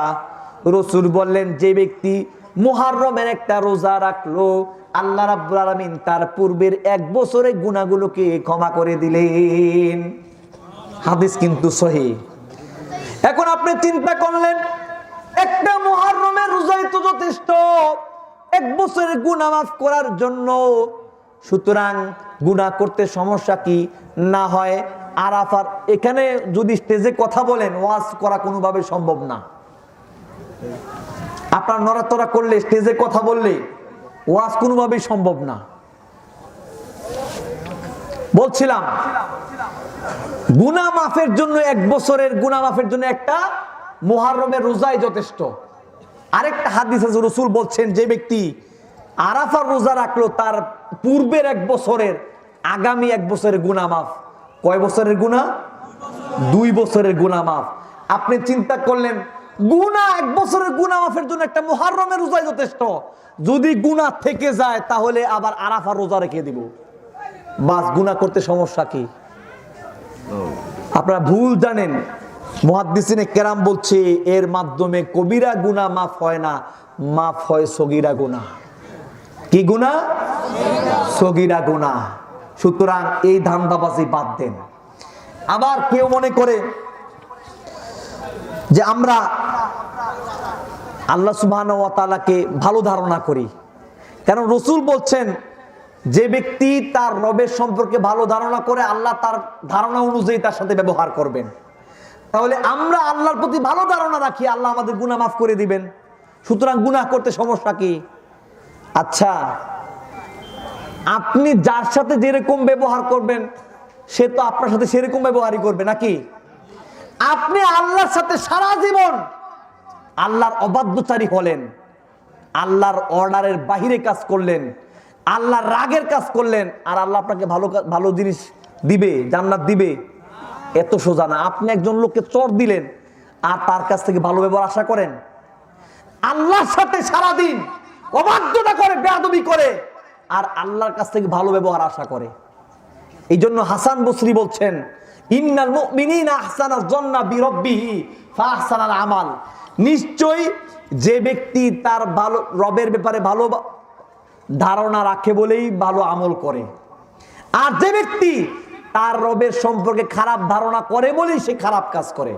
রাসূল বললেন, যে ব্যক্তি মুহররমের একটা রোজা রাখলো, আল্লাহ রাব্বুল আলামিন তার পূর্বের 1 বছরের গুনাহগুলোকে ক্ষমা করে দিলেন। হাদিস কিন্তু সহিহ। এখন আপনি চিন্তা করলেন, একটা মুহররমের রোজাই তো যথেষ্ট 1 বছরের গুনাহ মাফ করার জন্য। সুতরাং গুনাহ করতে সমস্যা কি? না হয় আরাফার এখানে যদি স্টেজে কথা বলেন, ওয়াজ করা কোনোভাবে সম্ভব না। আপনার নড়াচড়া করলে, স্টেজে কথা বললে ওয়াজ কোনোভাবেই সম্ভব না। বলছিলাম, গুনাহ মাফের জন্য 1 বছরের গুনাহ মাফের জন্য একটা মুহররমের রোজাই যথেষ্ট। আরেকটা হাদিসে রাসূল বলছেন, যে ব্যক্তি আরাফার রোজা রাখলো, তার পূর্বের 1 বছরের, আগামী 1 বছরের গুনাহ মাফ। কয় বছরের গুনাহ? 2 বছরের গুনাহ মাফ। আপনি চিন্তা করলেন, গুনাহ 1 বছরের গুনাহ মাফের জন্য একটা মুহররমের রোজাই যথেষ্ট। যদি গুনাহ থেকে যায় তাহলে আবার আরাফার রোজা রেখে দিব, বাস গুনাহ করতে সমস্যা কি? আপনারা ভুল জানেন। মুহাদ্দিসিনে কেরাম বলছে, এর মাধ্যমে কবিরা গুনাহ মাফ হয় না, মাফ হয় সগীরা গুনাহ। কি গুনাহ? সগীরা গুনাহ। সুতরাং এই ধান্দাবাজি বাদ দেন। আবার কেউ মনে করে যে আমরা আল্লাহ সুবহানাহু ওয়া তাআলাকে ভালো ধারণা করি, কারণ রাসূল বলছেন, যে ব্যক্তি তার রবের সম্পর্কে ভালো ধারণা করে, আল্লাহ তার ধারণা অনুযায়ী তার সাথে ব্যবহার করবেন। তাহলে আমরা আল্লাহর প্রতি ভালো ধারণা রাখি, আল্লাহ আমাদের গুনাহ মাফ করে দিবেন। সুতরাং গুনাহ করতে সমস্যা কি? আচ্ছা, আপনি যার সাথে যেরকম ব্যবহার করবেন সে তো আপনার সাথে সেরকম ব্যবহারই করবে নাকি? আপনি আল্লাহর সাথে সারা জীবন আল্লাহর অবাধ্যচারী হলেন, আল্লাহর অর্ডারের বাহিরে কাজ করলেন, আল্লাহর রাগের কাজ করলেন, আর আল্লাহ আপনাকে ভালো ভালো জিনিস দিবে, জান্নাত দিবে? এত সোজা না। আপনি একজন লোককে চর দিলেন আর তার কাছ থেকে ভালো ব্যবহার আশা করেন? আল্লাহর সাথে সারাদিন অবাধ্যতা করে, বেয়াদবি করে, আর আল্লাহর কাছ থেকে ভালো ব্যবহার আশা করে। এই জন্য হাসান বসরি বলছেন, ইন্নাল মুমিনিনা আহসানাজ জন্না বিরাব্বিহি ফাহসানাল আমাল। নিশ্চয়ই যে ব্যক্তি তার ভালো রবের ব্যাপারে ভালো ধারণা রাখে বলেই ভালো আমল করে, আর যে ব্যক্তি তার রবের সম্পর্কে খারাপ ধারণা করে বলেই সে খারাপ কাজ করে।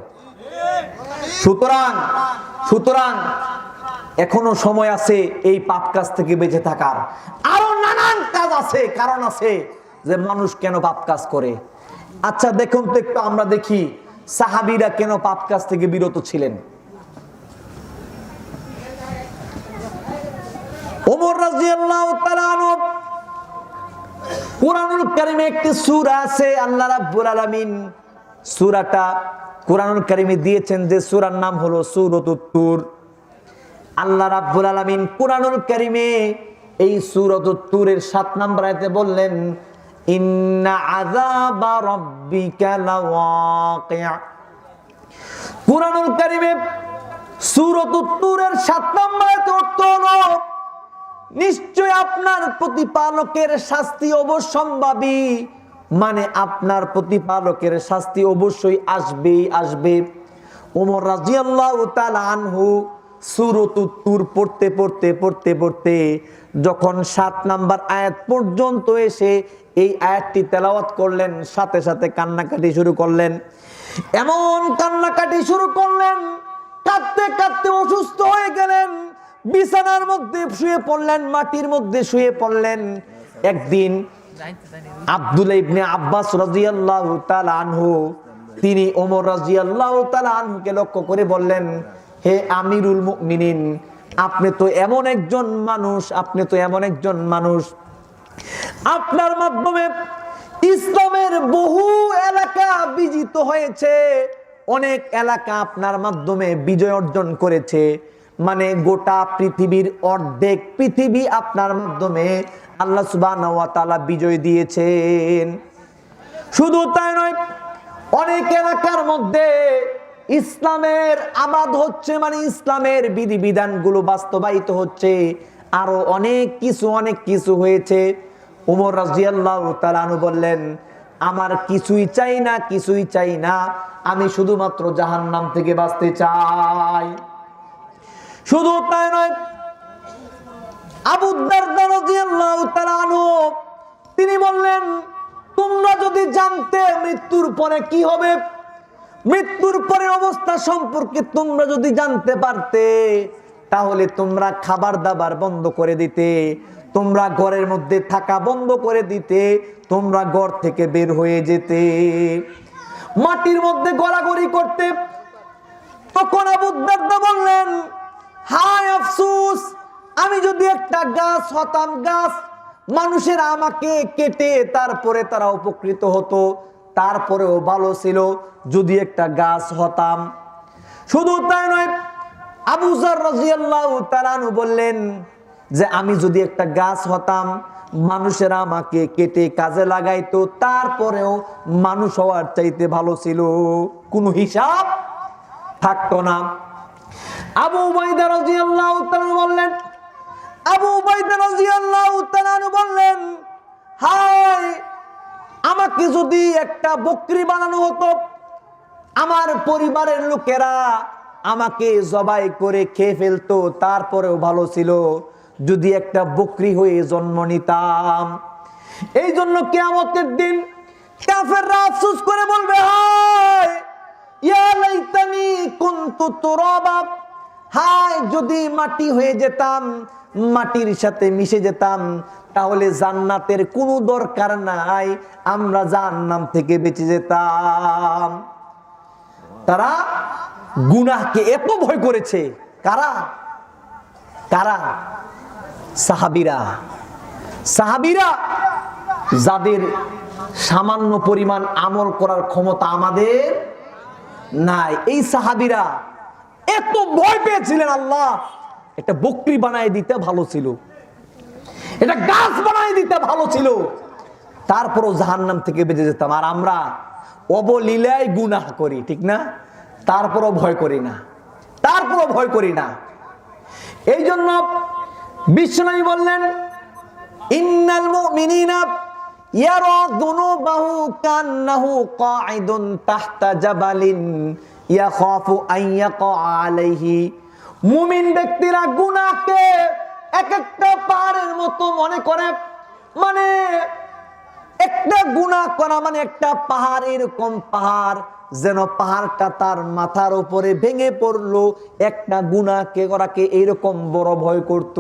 সুতরাং এখনো সময় আছে এই পাপ কাজ থেকে বেঁচে থাকার। আরো নানান কাজ আছে, কারণ আছে যে মানুষ কেন পাপ কাজ করে। আচ্ছা দেখুন তো একটু, আমরা দেখি সাহাবীরা কেন পাপ কাজ থেকে বিরত ছিলেন। ওমর রাদিয়াল্লাহু তাআলা আনহু, কুরআনুল কারীমে একটি সূরা আছে, আল্লাহ রাব্বুল আলামিন সূরাটা কুরআনুল কারীমে দিয়েছেন, যে সূরার নাম হলো সূরাতুত তুর। আল্লাহ রাব্বুল আলামিন কুরআনুল কারীমে এই সূরাতুত তুরের 7 নম্বর আয়াতে বললেন, ইন্না আযাবা রাব্বিকা লাওয়াকি'। কুরআনুল কারীমে সূরাতুত তুরের 7 নম্বর আয়াতে অর্থ হলো, নিশ্চয় আপনার প্রতিপালকের শাস্তি অবশ্যম্ভাবী, মানে আপনার প্রতিপালকের শাস্তি অবশ্যই আসবে। ওমর রাদিয়াল্লাহু তাআলা আনহু সূরাতুত তুর পড়তে যখন 7 নাম্বার আয়াত পর্যন্ত এসে এই আয়াতটি তেলাওয়াত করলেন, সাথে সাথে কান্নাকাটি শুরু করলেন। এমন কান্নাকাটি শুরু করলেন, কাঁদতে কাঁদতে অসুস্থ হয়ে গেলেন, বিছানার মধ্যে শুয়ে পড়লেন, মাটির মধ্যে শুয়ে পড়লেন। একদিন আব্দুল্লাহ ইবনে আব্বাস রাদিয়াল্লাহু তাআলা আনহু, তিনি ওমর রাদিয়াল্লাহু তাআলা আনহুকে লক্ষ্য করে বললেন, হে আমিরুল মুমিনিন, আপনি তো এমন একজন মানুষ, আপনার মাধ্যমে ইসলামের বহু এলাকা বিজিত হয়েছে, অনেক এলাকা আপনার মাধ্যমে বিজয় অর্জন করেছে, মানে গোটা পৃথিবীর অর্ধেক পৃথিবী আপনার মাধ্যমে আল্লাহ সুবহানাহু ওয়া তাআলা বিজয় দিয়েছেন। শুধু তাই নয়, অনেক এলাকার মধ্যে ইসলামের আবাদ হচ্ছে, মানে ইসলামের বিধিবিধানগুলো বাস্তবায়িত হচ্ছে, আরো অনেক কিছু হয়েছে। ওমর রাদিয়াল্লাহু তাআলা আনহু বললেন, আমার কিছুই চাই না, আমি শুধুমাত্র জাহান্নাম থেকে বাঁচতে চাই। শুধু তাই নয়, আবু দারদা রাদিয়াল্লাহু তাআলা আনহু, তিনি বললেন, তোমরা যদি জানতে মৃত্যুর পরে কি হবে, মৃত্যুর পরে অবস্থা সম্পর্কে তোমরা যদি জানতে পারতে, তাহলে তোমরা খাবার দাবার বন্ধ করে দিতে, তোমরা ঘরের মধ্যে থাকা বন্ধ করে দিতে, তোমরা ঘর থেকে বের হয়ে যেতে, মাটির মধ্যে গড়াগড়ি করতে। তখন আবু দারদা বললেন, হায় আফসোস, আমি যদি একটা গাছ হতাম, গাছ, মানুষেরা আমাকে কেটে তারপরে তারা উপকৃত হতো, তারপরেও ভালো ছিল যদি একটা গাছ হতাম। শুধু তাই নয়, আবু যর রাদিয়াল্লাহু তাআলা আনহু বললেন যে আমি যদি একটা গাছ হতাম, মানুষেরা আমাকে কেটে কাজে লাগাইতো, তারপরেও মানুষ হওয়ার চাইতে ভালো ছিল, কোনো হিসাব থাকতো না। আবু উবাইদা রাদিয়াল্লাহু তাআলা বললেন, হায়, আমাকে যদি একটা বকরি বানানো হতো, আমার পরিবারের লোকেরা আমাকে জবাই করে খেয়ে ফেলতো, তারপরেও ভালো ছিল যদি একটা বকরি হয়ে জন্ম নিতাম। এই জন্য কিয়ামতের দিন কাফেররা আফসোস করে বলবে, হায়, ইয়া লাইতানি কুনতু তুরাবা, হায়, যদি মাটি হয়ে যেতাম, মাটির সাথে মিশে যেতাম, তাহলে জান্নাতের কোনো দরকার নাই, আমরা জাহান্নাম থেকে বেঁচে যেতাম। তারা গুনাহকে এত ভয় করেছে। কারা কারা? সাহাবীরা। সাহাবীরা যাদের সামান্য পরিমাণ আমল করার ক্ষমতা আমাদের নাই, এই সাহাবীরা এত ভয় পেয়েছিলেন, আল্লাহ একটা বকরি বানায় দিতে ভালো ছিল, এটা গাছ বানায় দিতে ভালো ছিল, তারপরও জাহান্নাম থেকে বেঁচে যেতাম। আর আমরা অবলীলায় গুনাহ করি, ঠিক না? তারপরও ভয় করি না, তারপরও ভয় করি না। এই জন্য বিশ্বনবী বললেন, ইন্নাল মুমিনিনা ইয়ারা যুনুবাহু কান্নাহু কাঈদুন তাহতা জাবালিন ইয়াখাফু আন ইয়াকা আলাইহি। মুমিন ব্যক্তিরা গুনাহকে এক একটা পাহাড়ের মতো মনে করে, মানে একটা গুনাহ করা মানে একটা পাহাড়, এরকম পাহাড় যেন পাহাড়টা তার মাথার উপরে ভেঙে পড়লো। একটা গুনাহকে করাকে এইরকম বড় ভয় করত।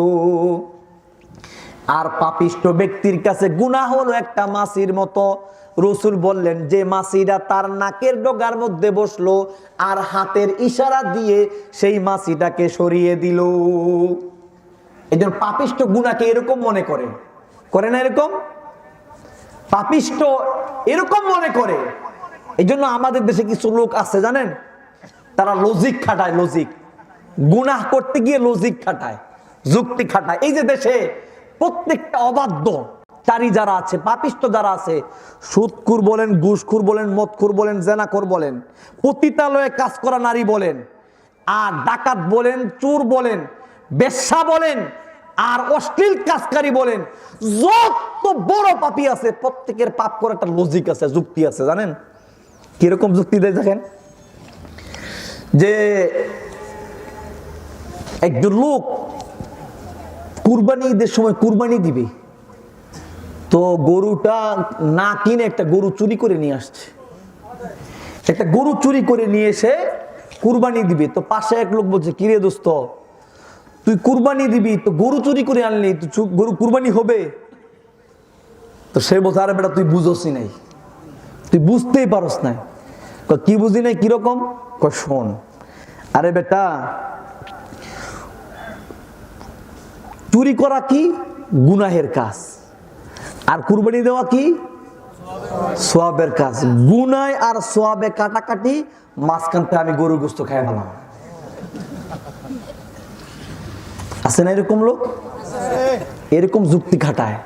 আর পাপিষ্ট ব্যক্তির কাছে গুনাহ হলো একটা মাছির মতো। রাসূল বললেন, যে মাছিটা তার নাকের ডগার মধ্যে বসলো আর হাতের ইশারা দিয়ে সেই মাছিটাকে সরিয়ে দিল। এজন্য পাপিষ্ট গুনাহকে এরকম মনে করে, করে না? এরকম পাপিষ্ট এরকম মনে করে। এই জন্য আমাদের দেশে কিছু লোক আছে জানেন, তারা লজিক খাটায়, লজিক গুনাহ করতে গিয়ে লজিক খাটায়, যুক্তি খাটায়। এই যে দেশে প্রত্যেকটা অবাধ্য চারি যারা আছে, পাপিষ্ট যারা আছে, সুদখোর বলেন, ঘুষখোর বলেন, মদখোর বলেন, জেনাখোর বলেন, পতিতালয়ে কাজ করা নারী বলেন, আর ডাকাত বলেন, চোর বলেন, বেশ্যা বলেন, আর অশ্লীল কাজকারী বলেন, যত বড় পাপী আছে প্রত্যেকের পাপ করার একটা লজিক আছে, যুক্তি আছে। জানেন কিরকম যুক্তি দেয়? দেখেন, যে একজন লোক কুরবানি ঈদের সময় কুরবানি দিবে, তো গরুটা না কিনে একটা গরু চুরি করে নিয়ে আসছে। একটা গরু চুরি করে নিয়ে এসে কুরবানি দিবে। তো পাশে এক লোক বলছে, কিরে দোস্ত, তুই কুরবানি দিবি তো গরু চুরি করে আনলি, তো গরু কুরবানি হবে? তো সে বলছে, আরে বেটা তুই বুঝোসই নাই, তুই বুঝতেই পারস না। কি বুঝি নাই? কিরকম? শোন, আরে বেটা, চুরি করা কি গুনাহের কাজ, আর কুরবানি দেওয়া কি সওয়াবের কাজ। গুনাহ আর সওয়াবে কাটাকাটি, মাঝখানতে আমি গরু গোশত খাই ফেলাম। আছে না এরকম লোক? এরকম যুক্তি খাটায়।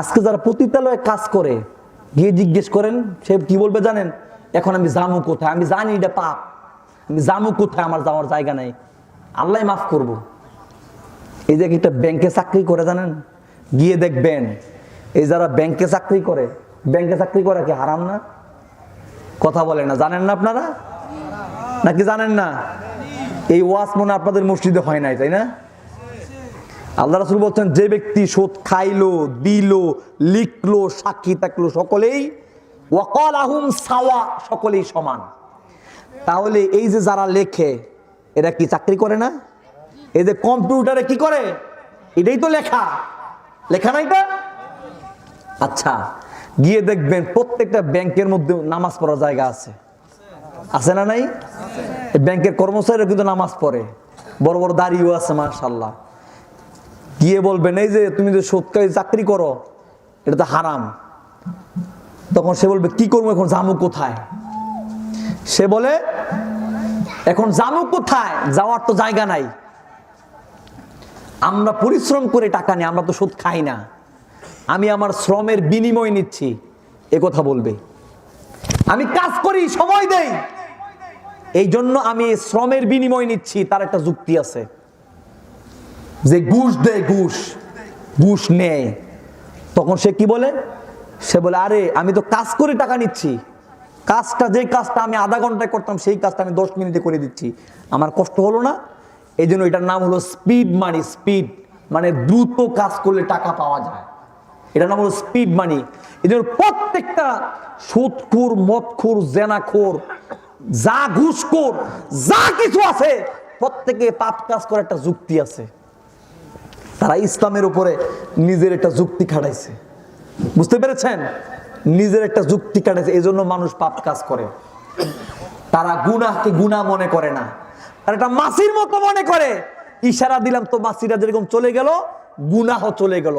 আজকে যারা পতিতালয়ে কাজ করে, গিয়ে জিজ্ঞেস করেন, সে কি বলবে জানেন? এখন আমি জামু কোথায়? আমি জানি এটা পাপ, আমি জামু কোথায়? আমার যাওয়ার জায়গা নাই, আল্লাহ মাফ করব। এই যে একটা ব্যাংকে চাকরি করে, জানেন, গিয়ে দেখবেন এই যারা ব্যাংকে চাকরি করে, ব্যাংকে চাকরি করা কি হারাম না? কথা বলে না, জানেন না আপনারা? নাকি জানেন না? এই ওয়াজ মনে আপনাদের মসজিদে হয় নাই, তাই না? আল্লাহ রাসূল বলছেন, যে ব্যক্তি সুদ খাইলো, দিল, লিখলো, সাক্ষী থাকলো, সকলেই ওয়াকালাহুম সাওয়া, সকলেই সমান। তাহলে এই যে যারা লেখে, এরা কি চাকরি করে না? এই যে কম্পিউটারে কি করে, এটাই তো লেখা, লেখা না এটা? আচ্ছা, গিয়ে দেখবেন প্রত্যেকটা ব্যাংকের মধ্যে নামাজ পড়ার জায়গা আছে, আছে না নাই? ব্যাংকের কর্মচারীরা কিন্তু নামাজ পড়ে, বড় বড় দাড়িও আছে, মাশাআল্লাহ। গিয়ে বলবেন, এই যে তুমি যে সুদকারী চাকরি করো, এটা তো হারাম। তখন সে বলবে, কি করবো এখন, জামু কোথায়? সে বলে, এখন জামু কোথায়? যাওয়ার তো জায়গা নাই। আমরা পরিশ্রম করে টাকা নিই, আমরা তো সুদ খাই না, আমি আমার শ্রমের বিনিময় নিচ্ছি, এ কথা বলবে। আমি কাজ করি, সময় দেই, এই জন্য আমি শ্রমের বিনিময় নিচ্ছি, তার একটা যুক্তি আছে। যে ঘুষ দেয়, ঘুষ নেয়, তখন সে কি বলে? সে বলে, আরে আমি তো কাজ করে টাকা নিচ্ছি, কাজটা যে কাজটা আমি আধা ঘন্টায় করতাম সেই কাজটা আমি 10 মিনিটে করে দিচ্ছি, আমার কষ্ট হলো না? এই জন্য এটার নাম হলো স্পিড মানি। স্পিড মানে দ্রুত কাজ করলে টাকা পাওয়া যায়, এটার নাম হলো স্পিড মানি। এই জন্য প্রত্যেকটা সুদখোর, মদখোর, জেনাখোর, যা ঘুষখোর, যা কিছু আছে, প্রত্যেকে পাপ কাজ করে একটা যুক্তি আছে। তারা ইসলামের উপরে নিজের একটা যুক্তি খাটাইছে, বুঝতে পেরেছেন? নিজের একটা যুক্তি কাটাইছে, এই জন্য মানুষ পাপ কাজ করে। তারা গুনাহকে গুনাহ মনে করে না, আর এটা মাছির মতো মনে করে। ইশারা দিলাম তো মাছিরা যেরকম চলে গেল, গুনাহ চলে গেল।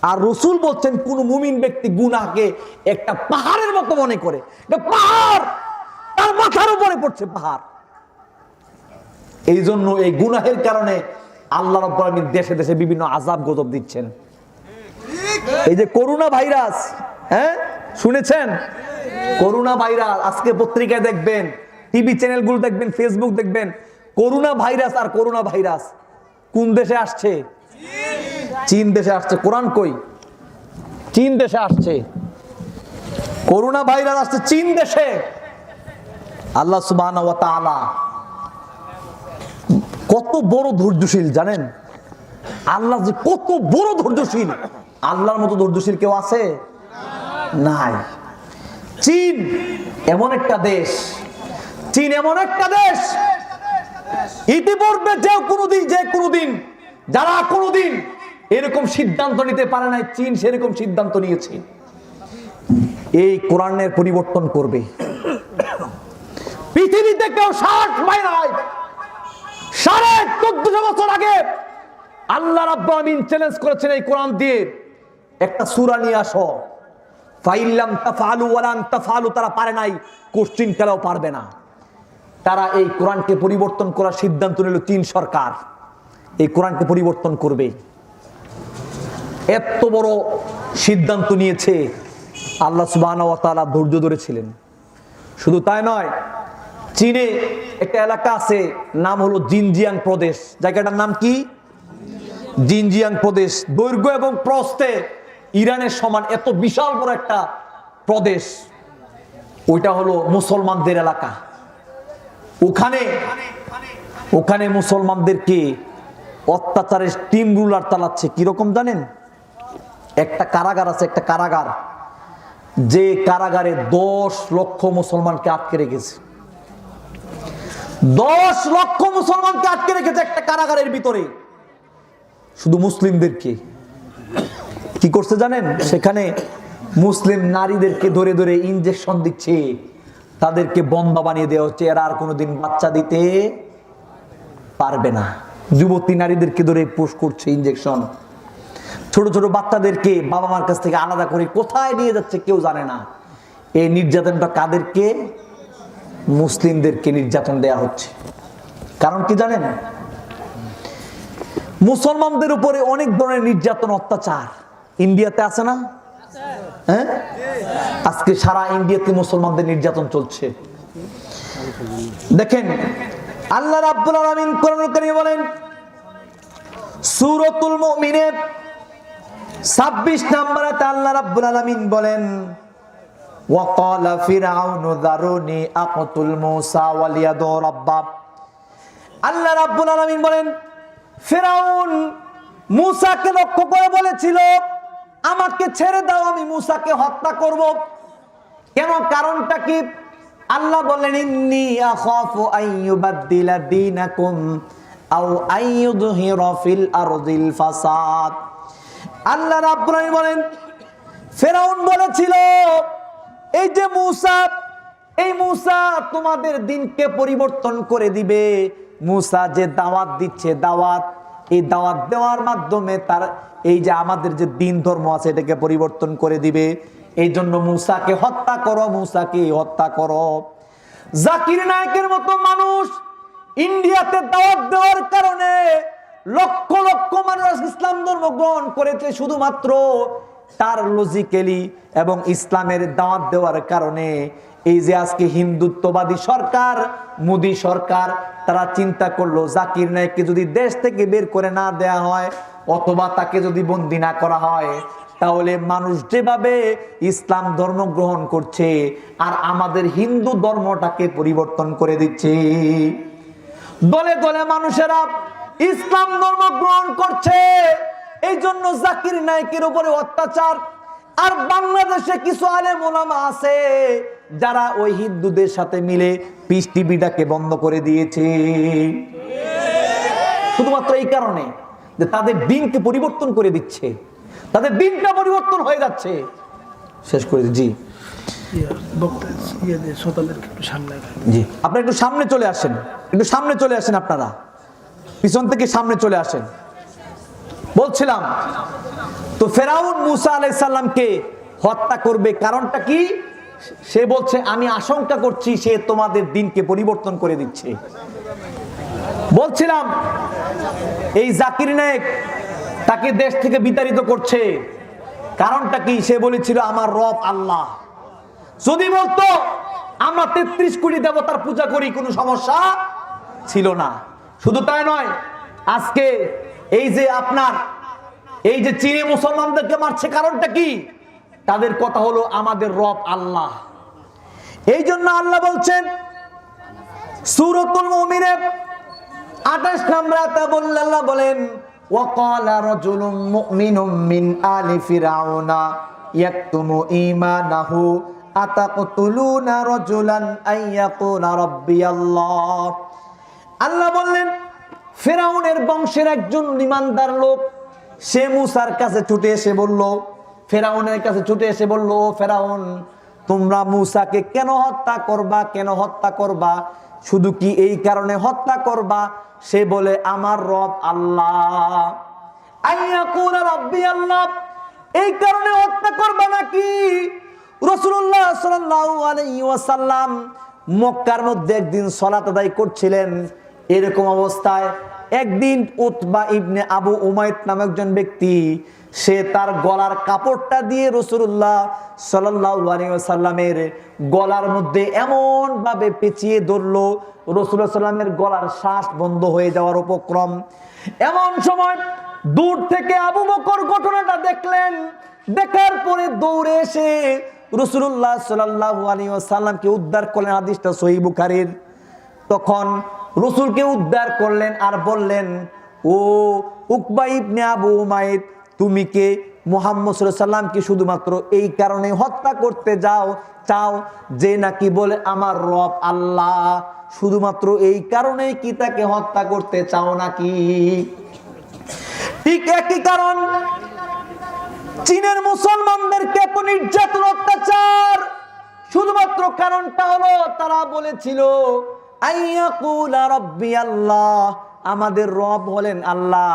আর রাসূল বলছেন কোন মুমিন ব্যক্তি গুনাহকে একটা পাহাড়ের মতো মনে করে, এটা পাহাড় তার মাথার উপরে পড়ছে, পাহাড়। এই জন্য এই গুনাহের কারণে আল্লাহ রাব্বুল আলামিন দেশে দেশে বিভিন্ন আযাব গজব দিচ্ছেন। এই যে করোনা ভাইরাস, হ্যাঁ শুনেছেন? করোনা ভাইরাস আজকে পত্রিকায় দেখবেন, টিভি চ্যানেলগুলো দেখবেন, ফেসবুক দেখবেন, করোনা ভাইরাস আর করোনা ভাইরাস কোন দেশে আসছে? চীন দেশে আসছে। কোরআন কই? চীন দেশে আসছে। করোনা ভাইরাস আসছে চীন দেশে। আল্লাহ সুবহানাহু ওয়া তাআলা কত বড় ধৈর্যশীল জানেন? আল্লাহ যে কত বড় ধৈর্যশীল, আল্লাহর মতো ধৈর্যশীল কেউ আছে? নাই। চীন এমন একটা দেশ, চীন এমন একটা দেশ, ইতিপূর্বে যে কোনোদিন যারা কোনোদিন এরকম সিদ্ধান্ত নিতে পারে নাই, চীন সেরকম সিদ্ধান্ত নিয়েছে। এই কোরআনের পরিবর্তন করবে। পৃথিবীতে কেউ সাহস পায় নাই। 1450 বছর আগে আল্লাহ রাব্বুল আলামিন চ্যালেঞ্জ করেছেন এই কোরআন দিয়ে, একটা সূরা নিয়ে আসো। ফাইল্লাম তাফআলু ওয়ালান তাফআলু, তারা পারে নাই, কোশ্চিন কালেও পারবে না। তারা এই কোরআনকে পরিবর্তন করার সিদ্ধান্ত নিল। চীন সরকার এই কোরআনকে পরিবর্তন করবে, এত বড় সিদ্ধান্ত নিয়েছে। আল্লাহ সুবহানাহু ওয়া তাআলা ধৈর্য ধরেছিলেন। শুধু তাই নয়, চীনে একটা এলাকা আছে, নাম হলো জিনজিয়াং প্রদেশ। জায়গাটার নাম কি? জিনজিয়াং প্রদেশ। দৈর্ঘ্য এবং প্রস্থে ইরানের সমান, এত বিশাল বড় একটা প্রদেশ। ওইটা হলো মুসলমানদের এলাকা। ওখানে মুসলমানদেরকে অত্যাচারের টিম রুলার চালাচ্ছে। কিরকম জানেন? একটা কারাগার আছে, একটা কারাগার, যে কারাগারে 10 লক্ষ মুসলমানকে আটকে রেখেছে। 10 লক্ষ মুসলমানকে আটকে রেখেছে একটা কারাগারের ভিতরে, শুধু মুসলিমদেরকে। কি করছে জানেন? সেখানে মুসলিম নারীদেরকে ধরে ধরে ইনজেকশন দিচ্ছে, তাদেরকে বন্ধা বানিয়ে দেওয়া হচ্ছে। এরা আর কোনোদিন বাচ্চা দিতে পারবে না। যুবতী নারীদেরকে ধরে পুশ করছে ইনজেকশন। ছোট ছোট বাচ্চাদেরকে বাবা মার কাছ থেকে আলাদা করে কোথায় নিয়ে যাচ্ছে কেউ জানে না। এই নির্যাতনটা কাদেরকে? মুসলিমদেরকে নির্যাতন দেয়া হচ্ছে। কারণ কি জানেন? মুসলমানদের উপরে অনেক ধরনের নির্যাতন, অত্যাচার ইন্ডিয়াতে আছে না? হ্যাঁ, আজকে সারা ইন্ডিয়াতে মুসলমানদের নির্যাতন চলছে। দেখেন আল্লাহ রাব্বুল আলামিন কোরআনুল কারীমে বলেন, সূরাতুল মুমিনের 26 নম্বরে আল্লাহ রাব্বুল আলামিন বলেন, ওয়াকালা ফিরআউনু যারুনি আকতুল মূসা ওয়ালিয়াদু রাব্বা। আল্লাহ রাব্বুল আলামিন বলেন, ফিরআউন মূসাকে লক্ষ্য করে বলেছিল, আমাকে ছেড়ে দাও, আমি মূসাকে হত্যা করব। কেন? কারণটা কি? আল্লাহ বলেন, ইন্নী আখাফু আইয়ুবাদদিলা দীনাকুম আও আইয়ুযহিরা ফিল আরদিল ফাসাদ। আল্লাহ রাব্বুল আলামিন বলেন, ফিরআউন বলেছিল, এই যে মূসা তোমাদের দিনকে পরিবর্তন করে দিবে। মূসা যে দাওয়াত দিচ্ছে, এই দাওয়াত দেওয়ার মাধ্যমে তার এই যে আমাদের যে দিন ধর্ম আছে এটাকে পরিবর্তন করে দিবে। এই জন্য মূসাকে হত্যা করো। জাকির নায়েকের মতো মানুষ ইন্ডিয়াতে দাওয়াত দেওয়ার কারণে লক্ষ লক্ষ মানুষ ইসলাম ধর্ম গ্রহণ করেছে, শুধুমাত্র তার লজিক্যালি এবং ইসলামের দাওয়াত দেওয়ার কারণে। এই যে আজকে হিন্দুত্ববাদী সরকার, মোদী সরকার, তারা চিন্তা করলো জাকির নায়েককে যদি দেশ থেকে বের করে না দেয়া হয় অথবা তাকে যদি বন্দী না করা হয়, তাহলে মানুষ যেভাবে ইসলাম ধর্ম গ্রহণ করছে আর আমাদের হিন্দু ধর্মটাকে পরিবর্তন করে দিচ্ছে। দলে দলে মানুষেরা ইসলাম ধর্ম গ্রহণ করছে, এই জন্য জাকির নায়েকের উপরে অত্যাচার। আর বাংলাদেশে কিছু আলেম ওলামা আছে যারা ওই হিন্দুদের সাথে মিলে পিস টিভিটাকে বন্ধ করে দিয়েছে, শুধুমাত্র এই কারণে যে তাদের দিনকে পরিবর্তন করে দিচ্ছে, তাদের দিনটা পরিবর্তন হয়ে যাচ্ছে। শেষ করে জি জি, আপনারা একটু সামনে চলে আসেন, একটু সামনে চলে আসেন, আপনারা পিছন থেকে সামনে চলে আসেন। বলছিলাম তো ফেরাউন মুসা আলাইহিস সালামকে হত্যা করবে, কারণটা কি? সে বলছে আমি আশঙ্কা করছি সে তোমাদের দিনকে পরিবর্তন করে দিচ্ছে। বলছিলাম এই জাকির নায়েক তাকে দেশ থেকে বিতাড়িত করছে, কারণটা কি? সে বলেছিল আমার রব আল্লাহ। যদি বলতো আমরা 33 কোটি দেবতার পূজা করি, কোনো সমস্যা ছিল না। শুধু তাই নয়, আজকে এই যে আপনার এই যে চীনে মুসলমানদেরকে মারছে, কারণটা কি? তাদের কথা হলো আমাদের রব আল্লাহ। এই জন্য আল্লাহ বলছেন সূরাতুল মুমিনের 28 নম্বর আয়াতে আল্লাহ বলেন ওয়াকালা রাজুলুম মুমিনুম মিন আলি ফিরাউনা ইয়াকতুমু ঈমানাহু আতাকতুলুনা রাজুলান আইয়াকুলা রাব্বিয়াল্লাহ। আল্লাহ বললেন ফিরাউনের বংশের একজন ঈমানদার লোক সে মুসার কাছে ছুটে এসে বলল, ফেরাউনের কাছে ছুটে এসে বলল, ও ফেরাউন, তোমরা মুসাকে কেন হত্যা করবা? কেন হত্যা করবা? শুধু কি এই কারণে হত্যা করবা? সে বলে আমার রব আল্লাহ। আইয়াকুলা রাব্বি আল্লাহ, এই কারণে হত্যা করবা নাকি? রাসূলুল্লাহ সাল্লাল্লাহু আলাইহি ওয়াসাল্লাম মক্কার মধ্যে একদিন সালাত আদায় করছিলেন। এরকম অবস্থায় একদিন উতবা ইবনে আবু উমাইত নামক একজন ব্যক্তি সে তার গলার কাপড়টা দিয়ে রাসূলুল্লাহ সাল্লাল্লাহু আলাইহি ওয়াসাল্লামের গলার মধ্যে এমন ভাবে পেঁচিয়ে ধরলো, রাসূলুল্লাহ সাল্লামের গলার শ্বাস বন্ধ হয়ে যাওয়ার উপক্রম। এমন সময় দূর থেকে আবু বকর ঘটনাটা দেখলেন। দেখার পরে দৌড়ে এসে রাসূলুল্লাহ সাল্লাল্লাহু আলাইহি ওয়াসাল্লামকে উদ্ধার করলেন। হাদিসটা সহিহ বুখারীর। তখন রাসূলকে উদ্ধার করলেন আর বললেন, ও উকবা ইবনে আবু উমাইত, তুমি কে মুহাম্মদ সাল্লাল্লাহু আলাইহি ওয়াসাল্লামকে শুধুমাত্র এই কারণে হত্যা করতে চাও যে নাকি বলে আমার রব আল্লাহ? শুধুমাত্র এই কারণেই কি তাকে হত্যা করতে চাও নাকি? ঠিক একই কারণ চীনের মুসলমানদেরকে এত নির্যাতন অত্যাচার, শুধুমাত্র কারণটা হলো তারা বলেছিল আইয়াকুলা রাব্বি আল্লাহ, আমাদের রব হলেন আল্লাহ,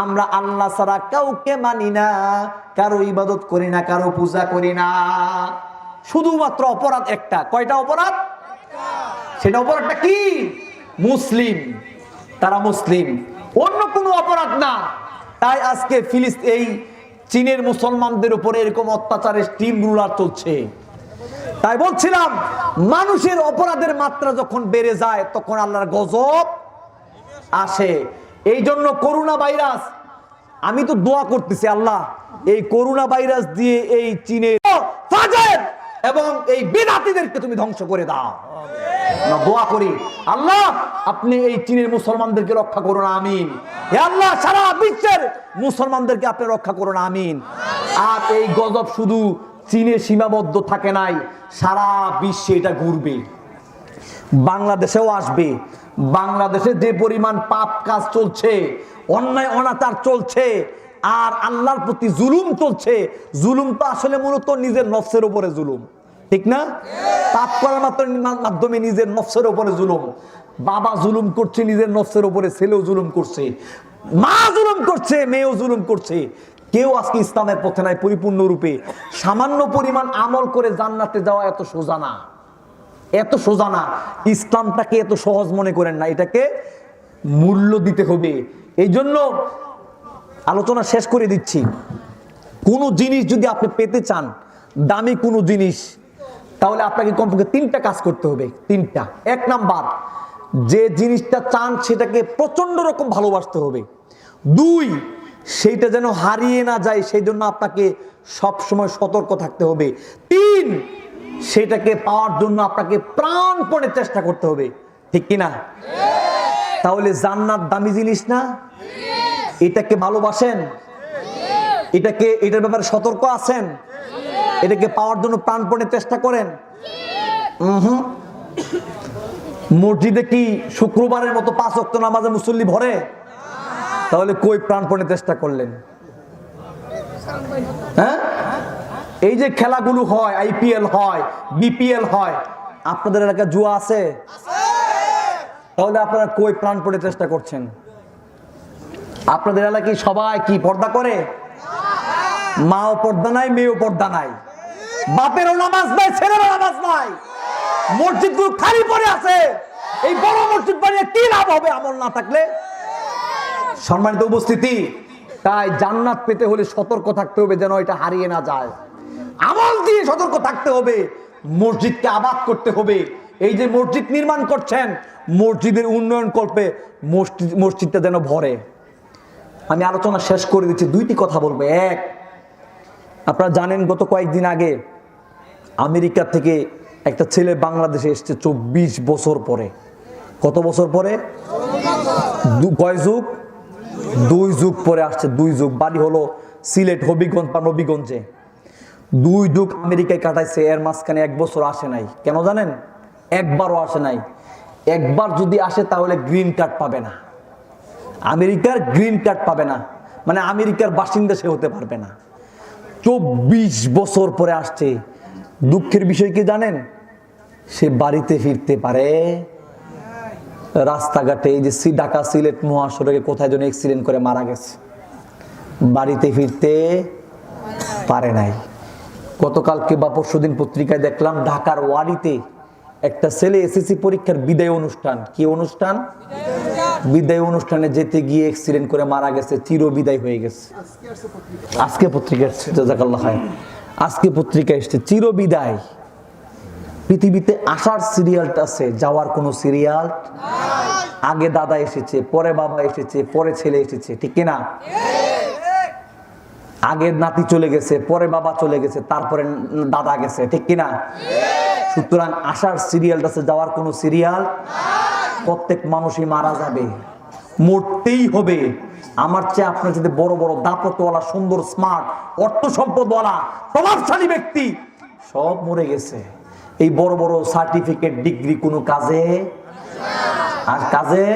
আমরা আল্লাহ ছাড়া কাউকে মানি না, কারো ইবাদত করি না, কারো পূজা করি না। শুধুমাত্র অপরাধ একটা। কয়টা অপরাধ? সেটা অপরাধটা কি? মুসলিম, তারা মুসলিম, অন্য কোনো অপরাধ না। তাই আজকে এই চীনের মুসলমানদের উপরে এরকম অত্যাচারের টিম রুলার চলছে। তাই বলছিলাম মানুষের অপরাধের মাত্রা যখন বেড়ে যায় তখন আল্লাহর গজব আসে। এই জন্য করোনা ভাইরাস, আমি তো দোয়া করতেছি আল্লাহ এই করোনা ভাইরাস দিয়ে এই চীনের ফাজের এবং এই বিদাতীদেরকে তুমি ধ্বংস করে দাও। আমরা দোয়া করি আল্লাহ আপনি এই চীনের মুসলমানদেরকে রক্ষা করুন, আমিন। হে আল্লাহ সারা বিশ্বের মুসলমানদেরকে আপনি রক্ষা করুন, আমিন। আর এই গজব শুধু চীনে সীমাবদ্ধ থাকে নাই, সারা বিশ্বে এটা ঘুরবে, বাংলাদেশেও আসবে। বাংলাদেশে যে পরিমাণ পাপ কাজ চলছে, অন্যায় অনাচার চলছে, আর আল্লাহর প্রতি জুলুম চলছে, জুলুম তো আসলে মূলত নিজের নফসের উপরে জুলুম, ঠিক না? পাপ করার মাধ্যমে নিজের নফসের উপরে জুলুম। বাবা জুলুম করছে নিজের নফসের উপরে, ছেলেও জুলুম করছে, মা জুলুম করছে, মেয়েও জুলুম করছে। কেউ আজকে ইসলামের পথে নাই পরিপূর্ণ রূপে। সামান্য পরিমাণ আমল করে জান্নাতে যাওয়া এত সোজা না, এত সোজা না। ইসলামটাকে এত সহজ মনে করেন না, এটাকে মূল্য দিতে হবে। এই জন্য আলোচনা শেষ করে দিচ্ছি। কোনো জিনিস যদি আপনি পেতে চান, দামি কোনো জিনিস, তাহলে আপনাকে কমপক্ষে 3টা কাজ করতে হবে। 3টা। 1 নাম্বার, যে জিনিসটা চান সেটাকে প্রচন্ড রকম ভালোবাসতে হবে। 2, সেইটা যেন হারিয়ে না যায় সেই জন্য আপনাকে সবসময় সতর্ক থাকতে হবে। 3, সেটাকে পাওয়ার জন্য আপনাকে প্রাণপণে চেষ্টা করতে হবে, ঠিক কিনা? তাহলে জান্নাত দামি জিনিস না? এটাকে ভালোবাসেন? এটার ব্যাপারে সতর্ক আছেন? এটাকে পাওয়ার জন্য প্রাণপণে চেষ্টা করেন? মসজিদে কি শুক্রবারের মতো 5 ওয়াক্ত নামাজে মুসল্লি ভরে? তাহলে কই প্রাণপণে চেষ্টা করলেন? হ্যাঁ, এই যে খেলাগুলো হয়, আইপিএল হয়, বিপিএল হয়, আপনাদের এলাকায় জুয়া আছে? তাহলে আপনারা কই প্রাণপণে চেষ্টা করছেন? আপনাদের এলাকায় সবাই কি পর্দা করে? মাও পর্দা নাই, মেয়েও পর্দা নাই, বাপেরও নামাজ নাই, ছেলেরও নামাজ নাই, মসজিদগুলো খালি পড়ে আছে। এই বড় মসজিদ বানিয়ে কি লাভ হবে আমল না থাকলে? সম্মানিত উপস্থিতি, তাই জান্নাত পেতে হলে সতর্ক থাকতে হবে যেন এটা হারিয়ে না যায়। আমল দিয়ে সতর্ক থাকতে হবে, মসজিদকে আবাদ করতে হবে। এই যে মসজিদ নির্মাণ করছেন, মসজিদের উন্নয়ন করবে, মসজিদটা যেন ভরে। আমি আলোচনা শেষ করে দিচ্ছি, দুইটি কথা বলবো। এক, আপনারা জানেন গত কয়েকদিন আগে আমেরিকা থেকে একটা ছেলে বাংলাদেশে এসছে 24 বছর পরে। কত বছর পরে? কয় যুগ? 2 যুগ পরে আসছে। 2 যুগ। বাড়ি হলো সিলেট, হবিগঞ্জ বা নবীগঞ্জে। 2 যুগ আমেরিকায় কাটাইছে, এর মাঝখানে 1 বছর আসে নাই। কেন জানেন? একবারও আসে নাই। একবার যদি আসে তাহলে গ্রিন কার্ড পাবে না, আমেরিকার গ্রিন কার্ড পাবে না, মানে আমেরিকার বাসিন্দা সে হতে পারবে না। 24 বছর পরে আসছে। দুঃখের বিষয় কি জানেন? সে বাড়িতে ফিরতে পারে। রাস্তাঘাটে এই যে ঢাকা সিলেট মহাসড়কে কোথায় যেন অ্যাক্সিডেন্ট করে মারা গেছে, বাড়িতে ফিরতে পারে নাই। গতকালকে বা পরশুদিন পত্রিকায় দেখলাম ঢাকার ওয়ারিতে একটা ছেলে এসএসসি পরীক্ষার বিদায় অনুষ্ঠান, কি অনুষ্ঠান? বিদায় অনুষ্ঠানে যেতে গিয়ে অ্যাক্সিডেন্ট করে মারা গেছে, চির বিদায় হয়ে গেছে। আজকে পত্রিকা এসছে, জাযাকাল্লাহ খায়র, আজকে পত্রিকা এসছে চির বিদায়। পৃথিবীতে আসার সিরিয়ালটা আছে, যাওয়ার কোনো সিরিয়াল নাই। আগে দাদা এসেছে, পরে বাবা এসেছে, পরে ছেলে এসেছে, ঠিক কিনা? আগে নাতি চলে গেছে, পরে বাবা চলে গেছে, তারপরে দাদা গেছে, ঠিক কিনা? সুতরাং আসার সিরিয়ালটা আছে, যাওয়ার কোনো সিরিয়াল নাই। প্রত্যেক মানুষই মারা যাবে, মরতেই হবে। আমার চেয়ে আপনার যদি বড় বড় দাপটওয়ালা, সুন্দর, স্মার্ট, অর্থ সম্পদওয়ালা, প্রভাবশালী ব্যক্তি সব মরে গেছে। এই বড় বড় সার্টিফিকেট, ডিগ্রি কোনো কাজে আর কাজে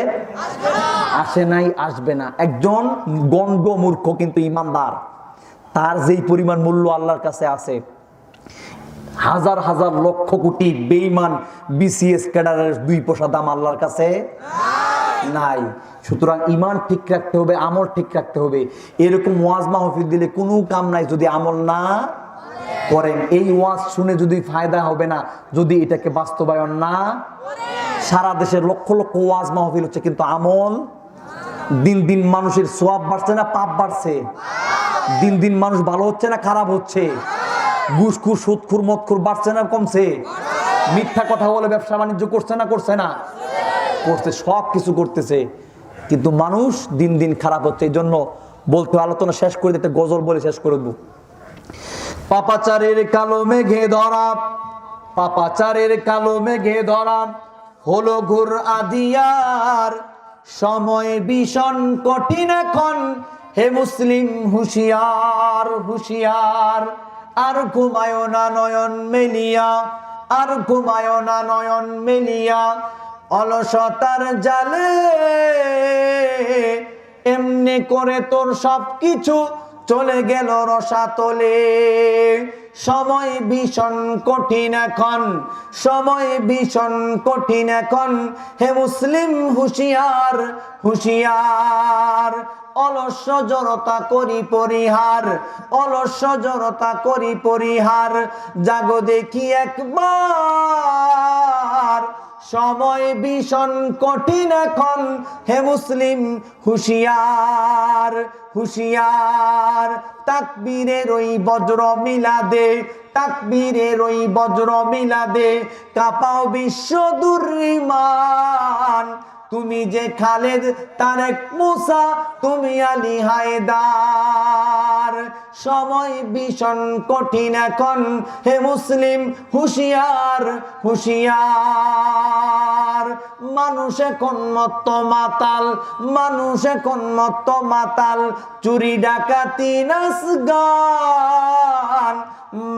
আসে নাই, আসবে না। একজন গণ্ড মূর্খ কিন্তু ইমানদার, তার যেই পরিমাণ মূল্য আল্লাহর কাছে আছে, হাজার হাজার লক্ষ কোটি বেঈমান বিসিএস ক্যাডারের 2 পয়সা দাম আল্লাহর কাছে নাই। সুতরাং ইমান ঠিক রাখতে হবে, আমল ঠিক রাখতে হবে। এরকম ওয়াজ মাহফিল দিলে কোনো কাম নাই যদি আমল না করেন। এই ওয়াজ শুনে যদি ফায়দা হবে না যদি এটাকে বাস্তবায়ন না। সারা দেশের লক্ষ লক্ষ ওয়াজ মাহফিল হচ্ছে, কিন্তু আমল। দিন দিন মানুষের সওয়াব বাড়ছে না পাপ বাড়ছে? দিন দিন মানুষ ভালো হচ্ছে না খারাপ হচ্ছে? ঘুষখোর, সুদখোর, মদখোর বাড়ছে না কমছে? মিথ্যা কথা বলে ব্যবসা বাণিজ্য করছে না করছে না? করছে, সব কিছু করতেছে, কিন্তু মানুষ দিন দিন খারাপ হচ্ছে। এই জন্য বলতে আলোচনা শেষ করে দিতে গজল বলে শেষ করে দেবো। পাপাচারের কালো মেঘে ধরা, পাপাচারের কালো মেঘে ধরা হলো ঘোর আদিয়ার। সময় ভীষণ কঠিন এখন, হে মুসলিম হুঁশিয়ার, হুঁশিয়ার। আর ঘুমায় না নয়ন মেলিয়া, আর ঘুমায় না নয়ন মেলিয়া, অলসতার জালে এমনি করে তোর সব কিছু চলে গেল রসাতলে। সময় ভীষণ কঠিন এখন, সময় ভীষণ কঠিন এখন, হে মুসলিম হুঁশিয়ার, হুঁশিয়ার। অলস জড়তা করি পরিহার, অলস জড়তা করি পরিহার, জাগো দেখি একবার। সময় ভীষণ কঠিন এখন, হে মুসলিম হুঁশিয়ার, হুঁশিয়ার। তাকবীরের ওই বজ্র মিলাদে, তাকবীরের ওই বজ্র মিলাদে, কাঁপাও বিশ্ব দুর্রিমান। তুমি যে খালেদ, তারেক, মুসা, তুমি আলী হায়দার। সময় ভীষণ কঠিন এখন, হে মুসলিম হুঁশিয়ার, হুঁশিয়ার। মানুষ এখন মত্ত মাতাল, মানুষ এখন মত্ত মাতাল, চুরি ডাকাতি নাচ গান।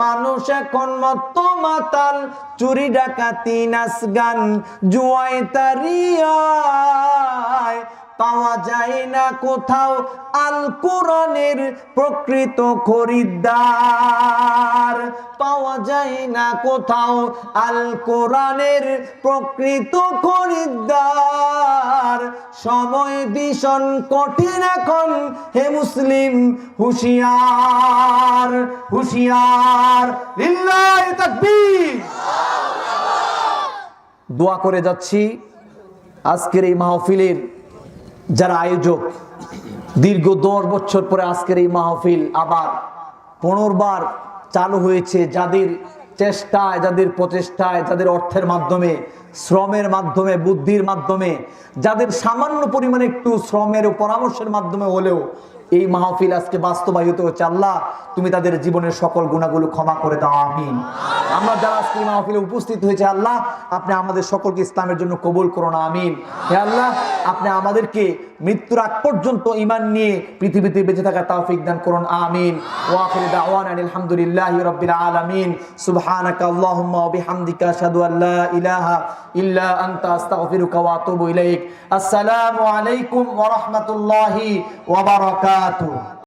মানুষ এখন মত্ত মাতাল, চুরি ডাকাতি নাচ গান, জুয়ায় তারিয়ায় পাওয়া যায় না কোথাও আল কোরআনের প্রকৃত খরিদ্দার, পাওয়া যায় না কোথাও আল কোরআনের প্রকৃত খরিদ্দার। সময় ভীষণ কঠিন এখন হে মুসলিম, হুঁশিয়ার হুঁশিয়ার, লিল্লাহি তাকবীর। দোয়া করে যাচ্ছি আজকের এই মাহফিলের যারা আয়োজক, দীর্ঘ 10 বছর পরে আজকের এই মাহফিল আবার পুনর্বার চালু হয়েছে, যাদের চেষ্টায়, যাদের প্রচেষ্টায়, যাদের অর্থের মাধ্যমে, শ্রমের মাধ্যমে, বুদ্ধির মাধ্যমে, যাদের সামান্য পরিমাণে একটু শ্রমের ও পরামর্শের মাধ্যমে হলেও এই মাহফিল আজকে বাস্তবায়িত হচ্ছে। আল্লাহ তুমি তাদের জীবনের সকল গুনাহগুলো ক্ষমা করে দাও, আমিন। আমরা যারা আজকে এই মাহফিলে উপস্থিত হয়েছে, আল্লাহ আপনি আমাদের সকলকে ইসলামের জন্য কবুল করুন, আমিন। হে আল্লাহ আপনি আমাদেরকে মৃত্যুর আগ পর্যন্ত ঈমান নিয়ে পৃথিবীতে বেঁচে থাকার তৌফিক দান করুন, আমিন। ওয়া আখিরু দাওয়ানা আলহামদুলিল্লাহি রাব্বিল আলামিন। সুবহানাকা আল্লাহুম্মা ওয়া বিহামদিকা আশহাদু আল্লা ইলাহা ইল্লা আনতা আস্তাগফিরুকা ওয়া আতুবু ইলাইক। আসসালামু আলাইকুম ওয়া রাহমাতুল্লাহি ওয়া বারাকাতুহু।